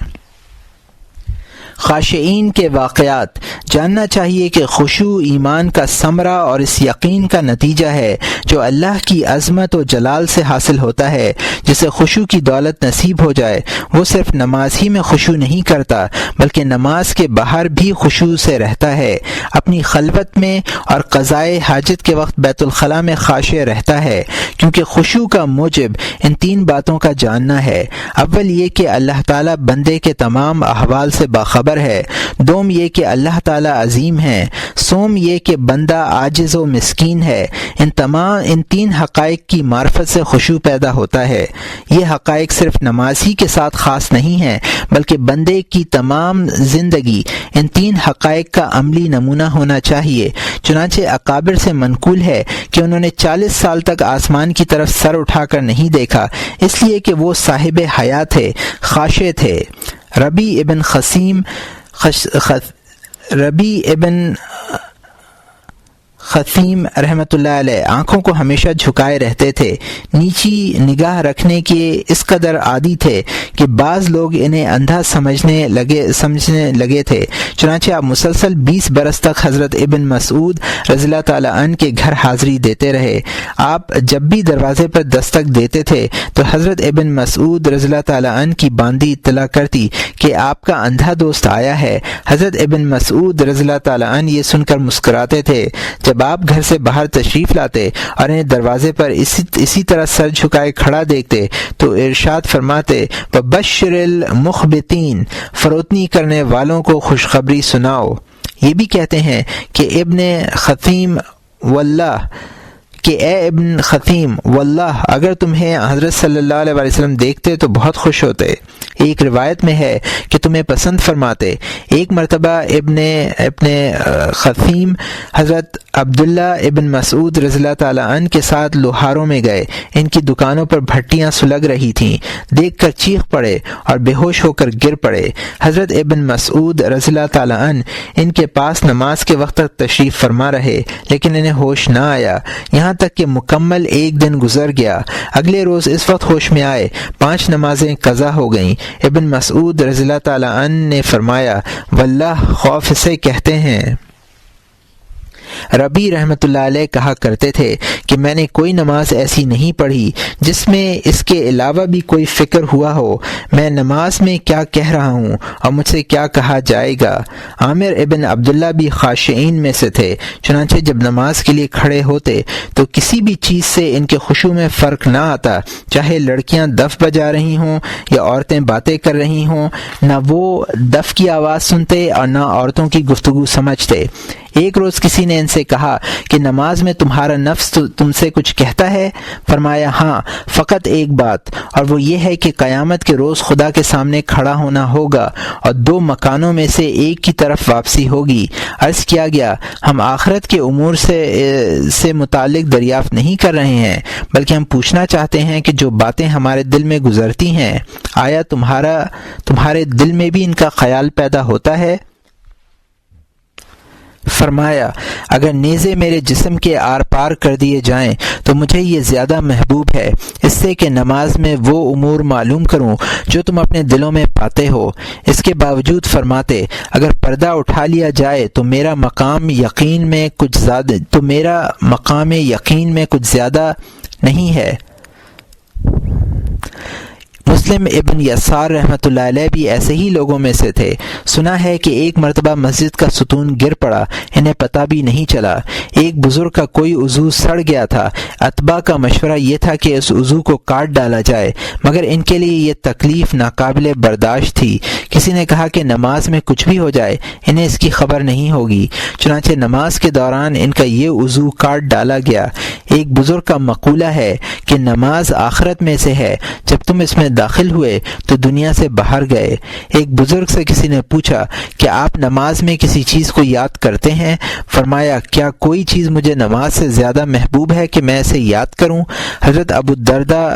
خاشعین کے واقعات۔ جاننا چاہیے کہ خشوع ایمان کا ثمرہ اور اس یقین کا نتیجہ ہے جو اللہ کی عظمت و جلال سے حاصل ہوتا ہے۔ جسے خشوع کی دولت نصیب ہو جائے وہ صرف نماز ہی میں خشوع نہیں کرتا بلکہ نماز کے باہر بھی خشوع سے رہتا ہے، اپنی خلوت میں اور قضائے حاجت کے وقت بیت الخلاء میں خاشع رہتا ہے، کیونکہ خشوع کا موجب ان تین باتوں کا جاننا ہے۔ اول یہ کہ اللہ تعالیٰ بندے کے تمام احوال سے باخبر ہے، دوم یہ کہ اللہ تعالیٰ عظیم ہے، سوم یہ کہ بندہ عاجز و مسکین ہے۔ ان تین حقائق کی معرفت سے خشوع پیدا ہوتا ہے۔ یہ حقائق صرف نماز ہی کے ساتھ خاص نہیں ہیں بلکہ بندے کی تمام زندگی ان تین حقائق کا عملی نمونہ ہونا چاہیے۔ چنانچہ اکابر سے منقول ہے کہ انہوں نے 40 سال تک آسمان کی طرف سر اٹھا کر نہیں دیکھا، اس لیے کہ وہ صاحب حیا تھے، خاشع تھے۔ ربی ابن خثیم رحمۃ اللہ علیہ آنکھوں کو ہمیشہ جھکائے رہتے تھے، نیچی نگاہ رکھنے کے اس قدر عادی تھے کہ بعض لوگ انہیں اندھا سمجھنے لگے تھے۔ چنانچہ آپ مسلسل 20 برس تک حضرت ابن مسعود رضی اللہ تعالیٰ عنہ کے گھر حاضری دیتے رہے۔ آپ جب بھی دروازے پر دستک دیتے تھے تو حضرت ابن مسعود رضی اللہ تعالیٰ عنہ کی باندی اطلاع کرتی کہ آپ کا اندھا دوست آیا ہے۔ حضرت ابن مسعود رضی اللہ تعالیٰ عنہ یہ سن کر مسکراتے تھے۔ جب آپ گھر سے باہر تشریف لاتے اور انہیں دروازے پر اسی طرح سر جھکائے کھڑا دیکھتے تو ارشاد فرماتے وَبَشِّرِ الْمُخْبِتِينَ، فروتنی کرنے والوں کو خوشخبری سناؤ۔ یہ بھی کہتے ہیں کہ اے ابن خثیم واللہ اگر تمہیں حضرت صلی اللہ علیہ وسلم دیکھتے تو بہت خوش ہوتے۔ ایک روایت میں ہے کہ تمہیں پسند فرماتے۔ ایک مرتبہ ابن خثیم حضرت عبداللہ ابن مسعود رضی اللہ تعالیٰ عنہ کے ساتھ لوہاروں میں گئے۔ ان کی دکانوں پر بھٹیاں سلگ رہی تھیں، دیکھ کر چیخ پڑے اور بے ہوش ہو کر گر پڑے۔ حضرت ابن مسعود رضی اللہ تعالیٰ عنہ ان کے پاس نماز کے وقت تک تشریف فرما رہے لیکن انہیں ہوش نہ آیا، یہاں تک کہ مکمل ایک دن گزر گیا۔ اگلے روز اس وقت ہوش میں آئے، 5 نمازیں قضا ہو گئیں۔ ابن مسعود رضی اللہ تعالیٰ عنہ نے فرمایا واللہ خوف سے کہتے ہیں۔ ربی رحمۃ اللہ علیہ کہا کرتے تھے کہ میں نے کوئی نماز ایسی نہیں پڑھی جس میں اس کے علاوہ بھی کوئی فکر ہوا ہو میں نماز میں کیا کہہ رہا ہوں اور مجھ سے کیا کہا جائے گا۔ عامر ابن عبداللہ بھی خاشعین میں سے تھے، چنانچہ جب نماز کے لیے کھڑے ہوتے تو کسی بھی چیز سے ان کے خشوع میں فرق نہ آتا، چاہے لڑکیاں دف بجا رہی ہوں یا عورتیں باتیں کر رہی ہوں، نہ وہ دف کی آواز سنتے اور نہ عورتوں کی گفتگو سمجھتے۔ ایک روز کسی نے ان سے کہا کہ نماز میں تمہارا نفس تم سے کچھ کہتا ہے؟ فرمایا ہاں، فقط ایک بات، اور وہ یہ ہے کہ قیامت کے روز خدا کے سامنے کھڑا ہونا ہوگا اور 2 مکانوں میں سے ایک کی طرف واپسی ہوگی۔ عرض کیا گیا ہم آخرت کے امور سے متعلق دریافت نہیں کر رہے ہیں بلکہ ہم پوچھنا چاہتے ہیں کہ جو باتیں ہمارے دل میں گزرتی ہیں آیا تمہارے دل میں بھی ان کا خیال پیدا ہوتا ہے؟ فرمایا اگر نیزے میرے جسم کے آر پار کر دیے جائیں تو مجھے یہ زیادہ محبوب ہے اس سے کہ نماز میں وہ امور معلوم کروں جو تم اپنے دلوں میں پاتے ہو۔ اس کے باوجود فرماتے اگر پردہ اٹھا لیا جائے تو میرا مقام یقین میں کچھ زیادہ نہیں ہے۔ مسلم ابن یسار رحمۃ اللہ علیہ بھی ایسے ہی لوگوں میں سے تھے۔ سنا ہے کہ ایک مرتبہ مسجد کا ستون گر پڑا، انہیں پتہ بھی نہیں چلا۔ ایک بزرگ کا کوئی عضو سڑ گیا تھا، اتباع کا مشورہ یہ تھا کہ اس عضو کو کاٹ ڈالا جائے، مگر ان کے لیے یہ تکلیف ناقابل برداشت تھی۔ کسی نے کہا کہ نماز میں کچھ بھی ہو جائے انہیں اس کی خبر نہیں ہوگی، چنانچہ نماز کے دوران ان کا یہ عضو کاٹ ڈالا گیا۔ ایک بزرگ کا مقولہ ہے کہ نماز آخرت میں سے ہے، جب تم اس میں داخل ہوئے تو دنیا سے باہر گئے۔ ایک بزرگ سے کسی نے پوچھا کہ آپ نماز میں کسی چیز کو یاد کرتے ہیں؟ فرمایا کیا کوئی چیز مجھے نماز سے زیادہ محبوب ہے کہ میں اسے یاد کروں؟ حضرت ابو الدرداء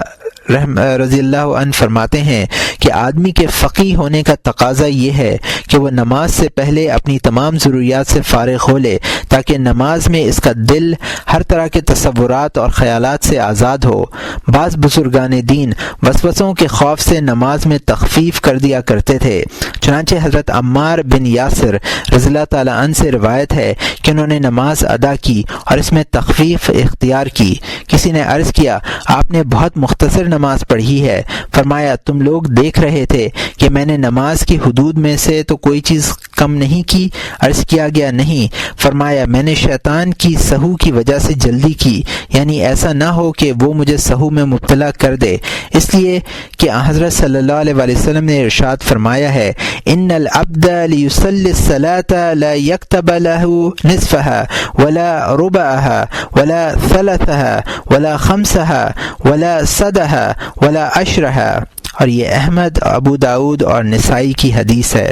رضی اللہ عنہ فرماتے ہیں کہ آدمی کے فقیہ ہونے کا تقاضا یہ ہے کہ وہ نماز سے پہلے اپنی تمام ضروریات سے فارغ ہو لے تاکہ نماز میں اس کا دل ہر طرح کے تصورات اور خیالات سے آزاد ہو۔ بعض بزرگان دین وسوسوں کے خوف سے نماز میں تخفیف کر دیا کرتے تھے، چنانچہ حضرت عمار بن یاسر رضی اللہ تعالیٰ عنہ سے روایت ہے کہ انہوں نے نماز ادا کی اور اس میں تخفیف اختیار کی۔ کسی نے عرض کیا آپ نے بہت مختصر نماز پڑھی ہے، فرمایا تم لوگ دیکھ رہے تھے کہ میں نے نماز کی حدود میں سے تو کوئی چیز کم نہیں کی؟ عرض کیا گیا نہیں، فرمایا میں نے شیطان کی سہو کی وجہ سے جلدی کی، یعنی ایسا نہ ہو کہ وہ مجھے سہو میں مبتلا کر دے، اس لیے کہ حضرت صلی اللہ علیہ وسلم نے ارشاد فرمایا ہے ان العبد لیصلی الصلاة لا یکتب له نصفها ولا ربعها ولا ثلثها ولا خمسها ولا صدها ولا عشرها، اور یہ احمد، ابو داؤد اور نسائی کی حدیث ہے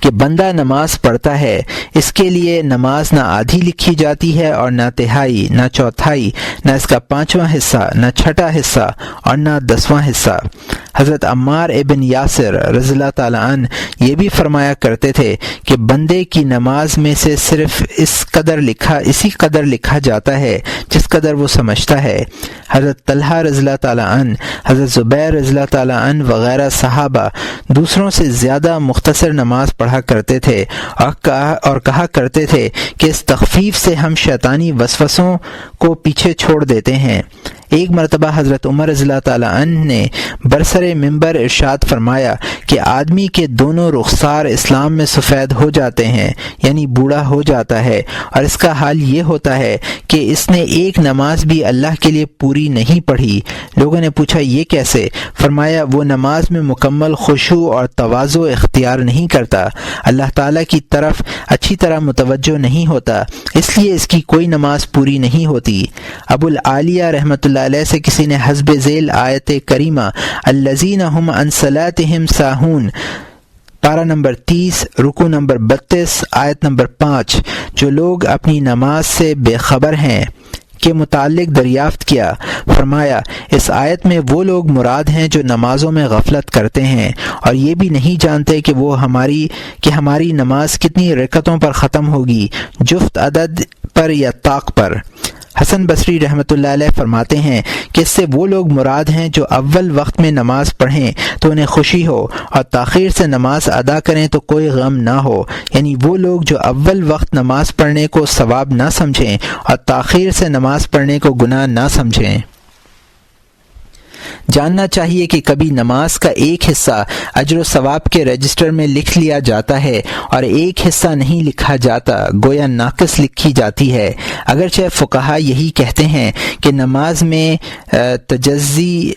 کہ بندہ نماز پڑھتا ہے، اس کے لیے نماز نہ آدھی لکھی جاتی ہے اور نہ تہائی، نہ چوتھائی، نہ اس کا 5واں حصہ، نہ 6واں حصہ اور نہ 10واں حصہ۔ حضرت عمار ابن یاسر رضی اللہ تعالیٰ عنہ یہ بھی فرمایا کرتے تھے کہ بندے کی نماز میں سے صرف اسی قدر لکھا جاتا ہے جس قدر وہ سمجھتا ہے۔ حضرت طلحہ رضی اللہ تعالیٰ عنہ، حضرت زبیر رضی اللہ تعالیٰ عنہ وغیرہ صحابہ دوسروں سے زیادہ مختصر نماز پڑھا کرتے تھے اور کہا کرتے تھے کہ اس تخفیف سے ہم شیطانی وسوسوں کو پیچھے چھوڑ دیتے ہیں۔ ایک مرتبہ حضرت عمر رضی اللہ تعالیٰ عنہ نے برسر ممبر ارشاد فرمایا کہ آدمی کے دونوں رخسار اسلام میں سفید ہو جاتے ہیں، یعنی بوڑھا ہو جاتا ہے، اور اس کا حال یہ ہوتا ہے کہ اس نے ایک نماز بھی اللہ کے لیے پوری نہیں پڑھی۔ لوگوں نے پوچھا یہ کیسے؟ فرمایا وہ نماز میں مکمل خشوع اور تواضع اختیار نہیں کرتا، اللہ تعالیٰ کی طرف اچھی طرح متوجہ نہیں ہوتا، اس لیے اس کی کوئی نماز پوری نہیں ہوتی۔ ابو العالیہ رحمۃ اللہ علیہ سے کسی نے حسب ذیل آیت کریمہ الذین هم عن صلاتهم ساہون، پارہ نمبر 30، رکوع نمبر 32، آیت نمبر 5، جو لوگ اپنی نماز سے بے خبر ہیں کے متعلق دریافت کیا۔ فرمایا اس آیت میں وہ لوگ مراد ہیں جو نمازوں میں غفلت کرتے ہیں اور یہ بھی نہیں جانتے کہ ہماری نماز کتنی رکعتوں پر ختم ہوگی، جفت عدد پر یا طاق پر۔ حسن بصری رحمۃ اللہ علیہ فرماتے ہیں کہ اس سے وہ لوگ مراد ہیں جو اول وقت میں نماز پڑھیں تو انہیں خوشی ہو اور تاخیر سے نماز ادا کریں تو کوئی غم نہ ہو، یعنی وہ لوگ جو اول وقت نماز پڑھنے کو ثواب نہ سمجھیں اور تاخیر سے نماز پڑھنے کو گناہ نہ سمجھیں۔ جاننا چاہیے کہ کبھی نماز کا ایک حصہ اجر و ثواب کے رجسٹر میں لکھ لیا جاتا ہے اور ایک حصہ نہیں لکھا جاتا، گویا ناقص لکھی جاتی ہے۔ اگرچہ فقہا یہی کہتے ہیں کہ نماز میں تجزی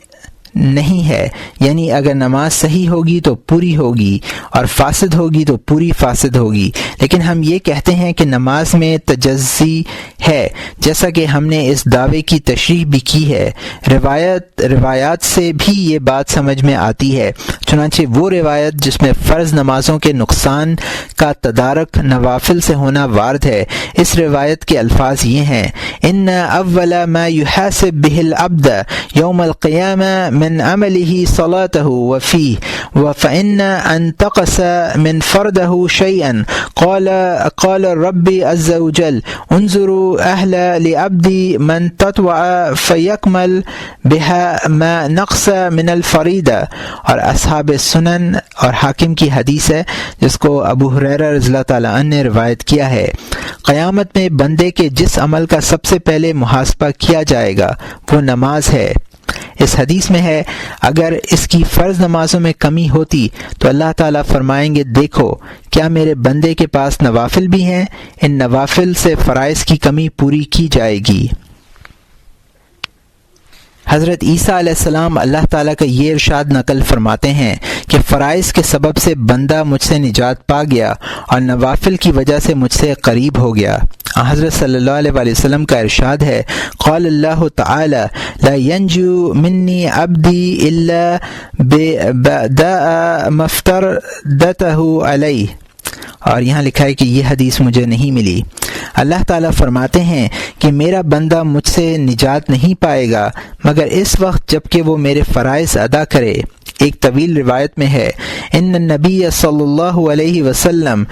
نہیں ہے، یعنی اگر نماز صحیح ہوگی تو پوری ہوگی اور فاسد ہوگی تو پوری فاسد ہوگی، لیکن ہم یہ کہتے ہیں کہ نماز میں تجزی ہے، جیسا کہ ہم نے اس دعوے کی تشریح بھی کی ہے۔ روایات سے بھی یہ بات سمجھ میں آتی ہے، چنانچہ وہ روایت جس میں فرض نمازوں کے نقصان کا تدارک نوافل سے ہونا وارد ہے، اس روایت کے الفاظ یہ ہیں: ان اول ما يحاسب به العبد يوم القيامة من عمله صلاته وفيه فإن انتقص من فرده شيئا قال الرب عز وجل انظروا أهل لعبدي من تطوع فيكمل بها ما نقص من الفریدہ۔ اور اصحاب سنن اور حاکم کی حدیث ہے جس کو ابو ہریرہ رضی اللہ تعالیٰ عنہ نے روایت کیا ہے، قیامت میں بندے کے جس عمل کا سب سے پہلے محاسبہ کیا جائے گا وہ نماز ہے۔ اس حدیث میں ہے اگر اس کی فرض نمازوں میں کمی ہوتی تو اللہ تعالیٰ فرمائیں گے دیکھو کیا میرے بندے کے پاس نوافل بھی ہیں، ان نوافل سے فرائض کی کمی پوری کی جائے گی۔ حضرت عیسیٰ علیہ السلام اللہ تعالیٰ کا یہ ارشاد نقل فرماتے ہیں کہ فرائض کے سبب سے بندہ مجھ سے نجات پا گیا اور نوافل کی وجہ سے مجھ سے قریب ہو گیا۔ حضرت صلی اللہ علیہ وسلم کا ارشاد ہے قال اللہ تعالی لا ینجو منی عبدی الا بداء مفتردته علیہ، اور یہاں لکھا ہے کہ یہ حدیث مجھے نہیں ملی۔ اللہ تعالیٰ فرماتے ہیں کہ میرا بندہ مجھ سے نجات نہیں پائے گا مگر اس وقت جب کہ وہ میرے فرائض ادا کرے۔ ایک طویل روایت میں ہے ان النبی صلی اللہ علیہ وسلم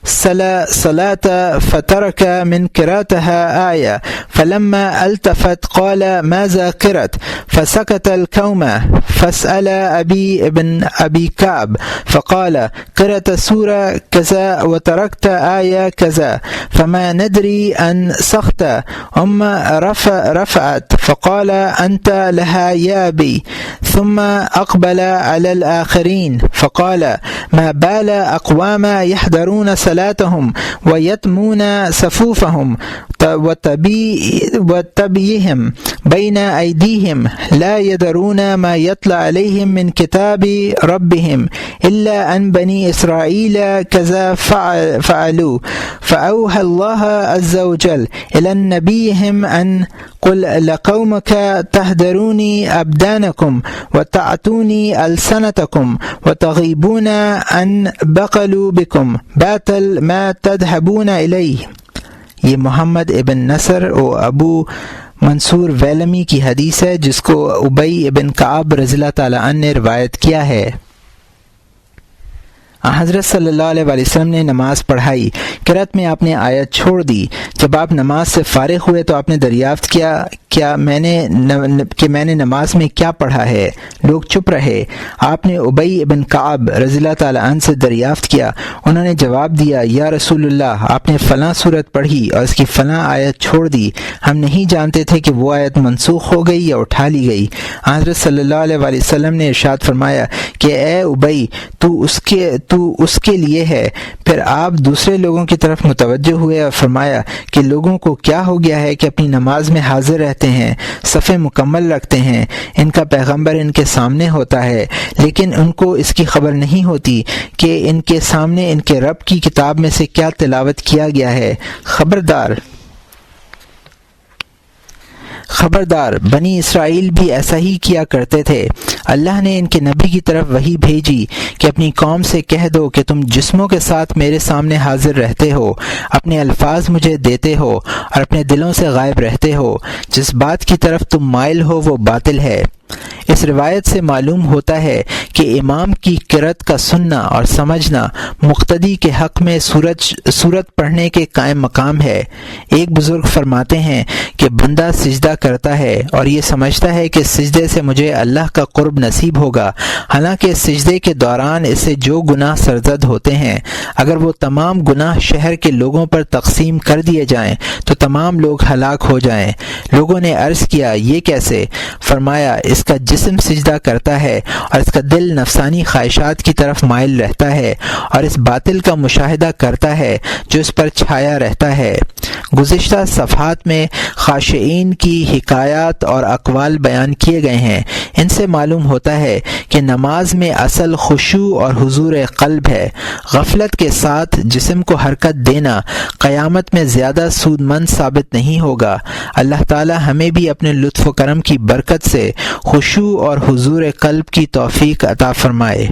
صلاة فترك من قراءتها آية فلما التفت قال ماذا قرأت فسكت القوم فسأل ابن أبي كعب فقال قرأت سورة كذا وتركت آية كذا فما ندري أن سخت رفعت فقال أنت لها يا أبي ثم أقبل على الآخرين فقال ما بال أقوام يحضرون صلاتهم ويتمون صفوفهم وتبيهم بين أيديهم لا يدرون ما يطلع عليهم من كتاب ربهم إلا أن بني إسرائيل كذا فعلوا فأوحى الله عز وجل إلى نبيهم أن قل لقومك تهدروني أبدانكم وتعتوني ألسنتكم وتغيبون أن بقلوا بكم باتل ما تذهبون إليه۔ یہ محمد ابن نصر و ابو منصور ویلمی کی حدیث ہے جس کو ابی ابن کعب رضی اللہ تعالیٰ عنہ نے روایت کیا ہے۔ حضرت صلی اللہ علیہ وسلم نے نماز پڑھائی، قرأت میں آپ نے آیت چھوڑ دی۔ جب آپ نماز سے فارغ ہوئے تو آپ نے دریافت کیا کہ میں نے نماز میں کیا پڑھا ہے؟ لوگ چپ رہے۔ آپ نے ابی ابن کعب رضی اللہ تعالیٰ عنہ سے دریافت کیا۔ انہوں نے جواب دیا یا رسول اللہ، آپ نے فلاں صورت پڑھی اور اس کی فلاں آیت چھوڑ دی، ہم نہیں جانتے تھے کہ وہ آیت منسوخ ہو گئی یا اٹھا لی گئی۔ حضرت صلی اللہ علیہ وسلم نے ارشاد فرمایا کہ اے ابی، تو اس کے لیے ہے۔ پھر آپ دوسرے لوگوں کی طرف متوجہ ہوئے اور فرمایا کہ لوگوں کو کیا ہو گیا ہے کہ اپنی نماز میں حاضر رہتے ہیں، صفیں مکمل رکھتے ہیں، ان کا پیغمبر ان کے سامنے ہوتا ہے، لیکن ان کو اس کی خبر نہیں ہوتی کہ ان کے سامنے ان کے رب کی کتاب میں سے کیا تلاوت کیا گیا ہے۔ خبردار بنی اسرائیل بھی ایسا ہی کیا کرتے تھے۔ اللہ نے ان کے نبی کی طرف وحی بھیجی کہ اپنی قوم سے کہہ دو کہ تم جسموں کے ساتھ میرے سامنے حاضر رہتے ہو، اپنے الفاظ مجھے دیتے ہو اور اپنے دلوں سے غائب رہتے ہو، جس بات کی طرف تم مائل ہو وہ باطل ہے۔ اس روایت سے معلوم ہوتا ہے کہ امام کی قرأت کا سننا اور سمجھنا مقتدی کے حق میں سورت پڑھنے کے قائم مقام ہے۔ ایک بزرگ فرماتے ہیں کہ بندہ سجدہ کرتا ہے اور یہ سمجھتا ہے کہ سجدے سے مجھے اللہ کا قرب نصیب ہوگا، حالانکہ سجدے کے دوران اسے جو گناہ سرزد ہوتے ہیں اگر وہ تمام گناہ شہر کے لوگوں پر تقسیم کر دیے جائیں تو تمام لوگ ہلاک ہو جائیں۔ لوگوں نے عرض کیا یہ کیسے؟ فرمایا اس کا جسم سجدہ کرتا ہے اور اس کا دل نفسانی خواہشات کی طرف مائل رہتا ہے اور اس باطل کا مشاہدہ کرتا ہے جو اس پر چھایا رہتا ہے۔ گزشتہ صفحات میں خاشعین کی حکایات اور اقوال بیان کیے گئے ہیں۔ ان سے معلوم ہوتا ہے کہ نماز میں اصل خشوع اور حضور قلب ہے۔ غفلت کے ساتھ جسم کو حرکت دینا قیامت میں زیادہ سود مند ثابت نہیں ہوگا۔ اللہ تعالی ہمیں بھی اپنے لطف و کرم کی برکت سے خشوع اور حضور قلب کی توفیق عطا فرمائے۔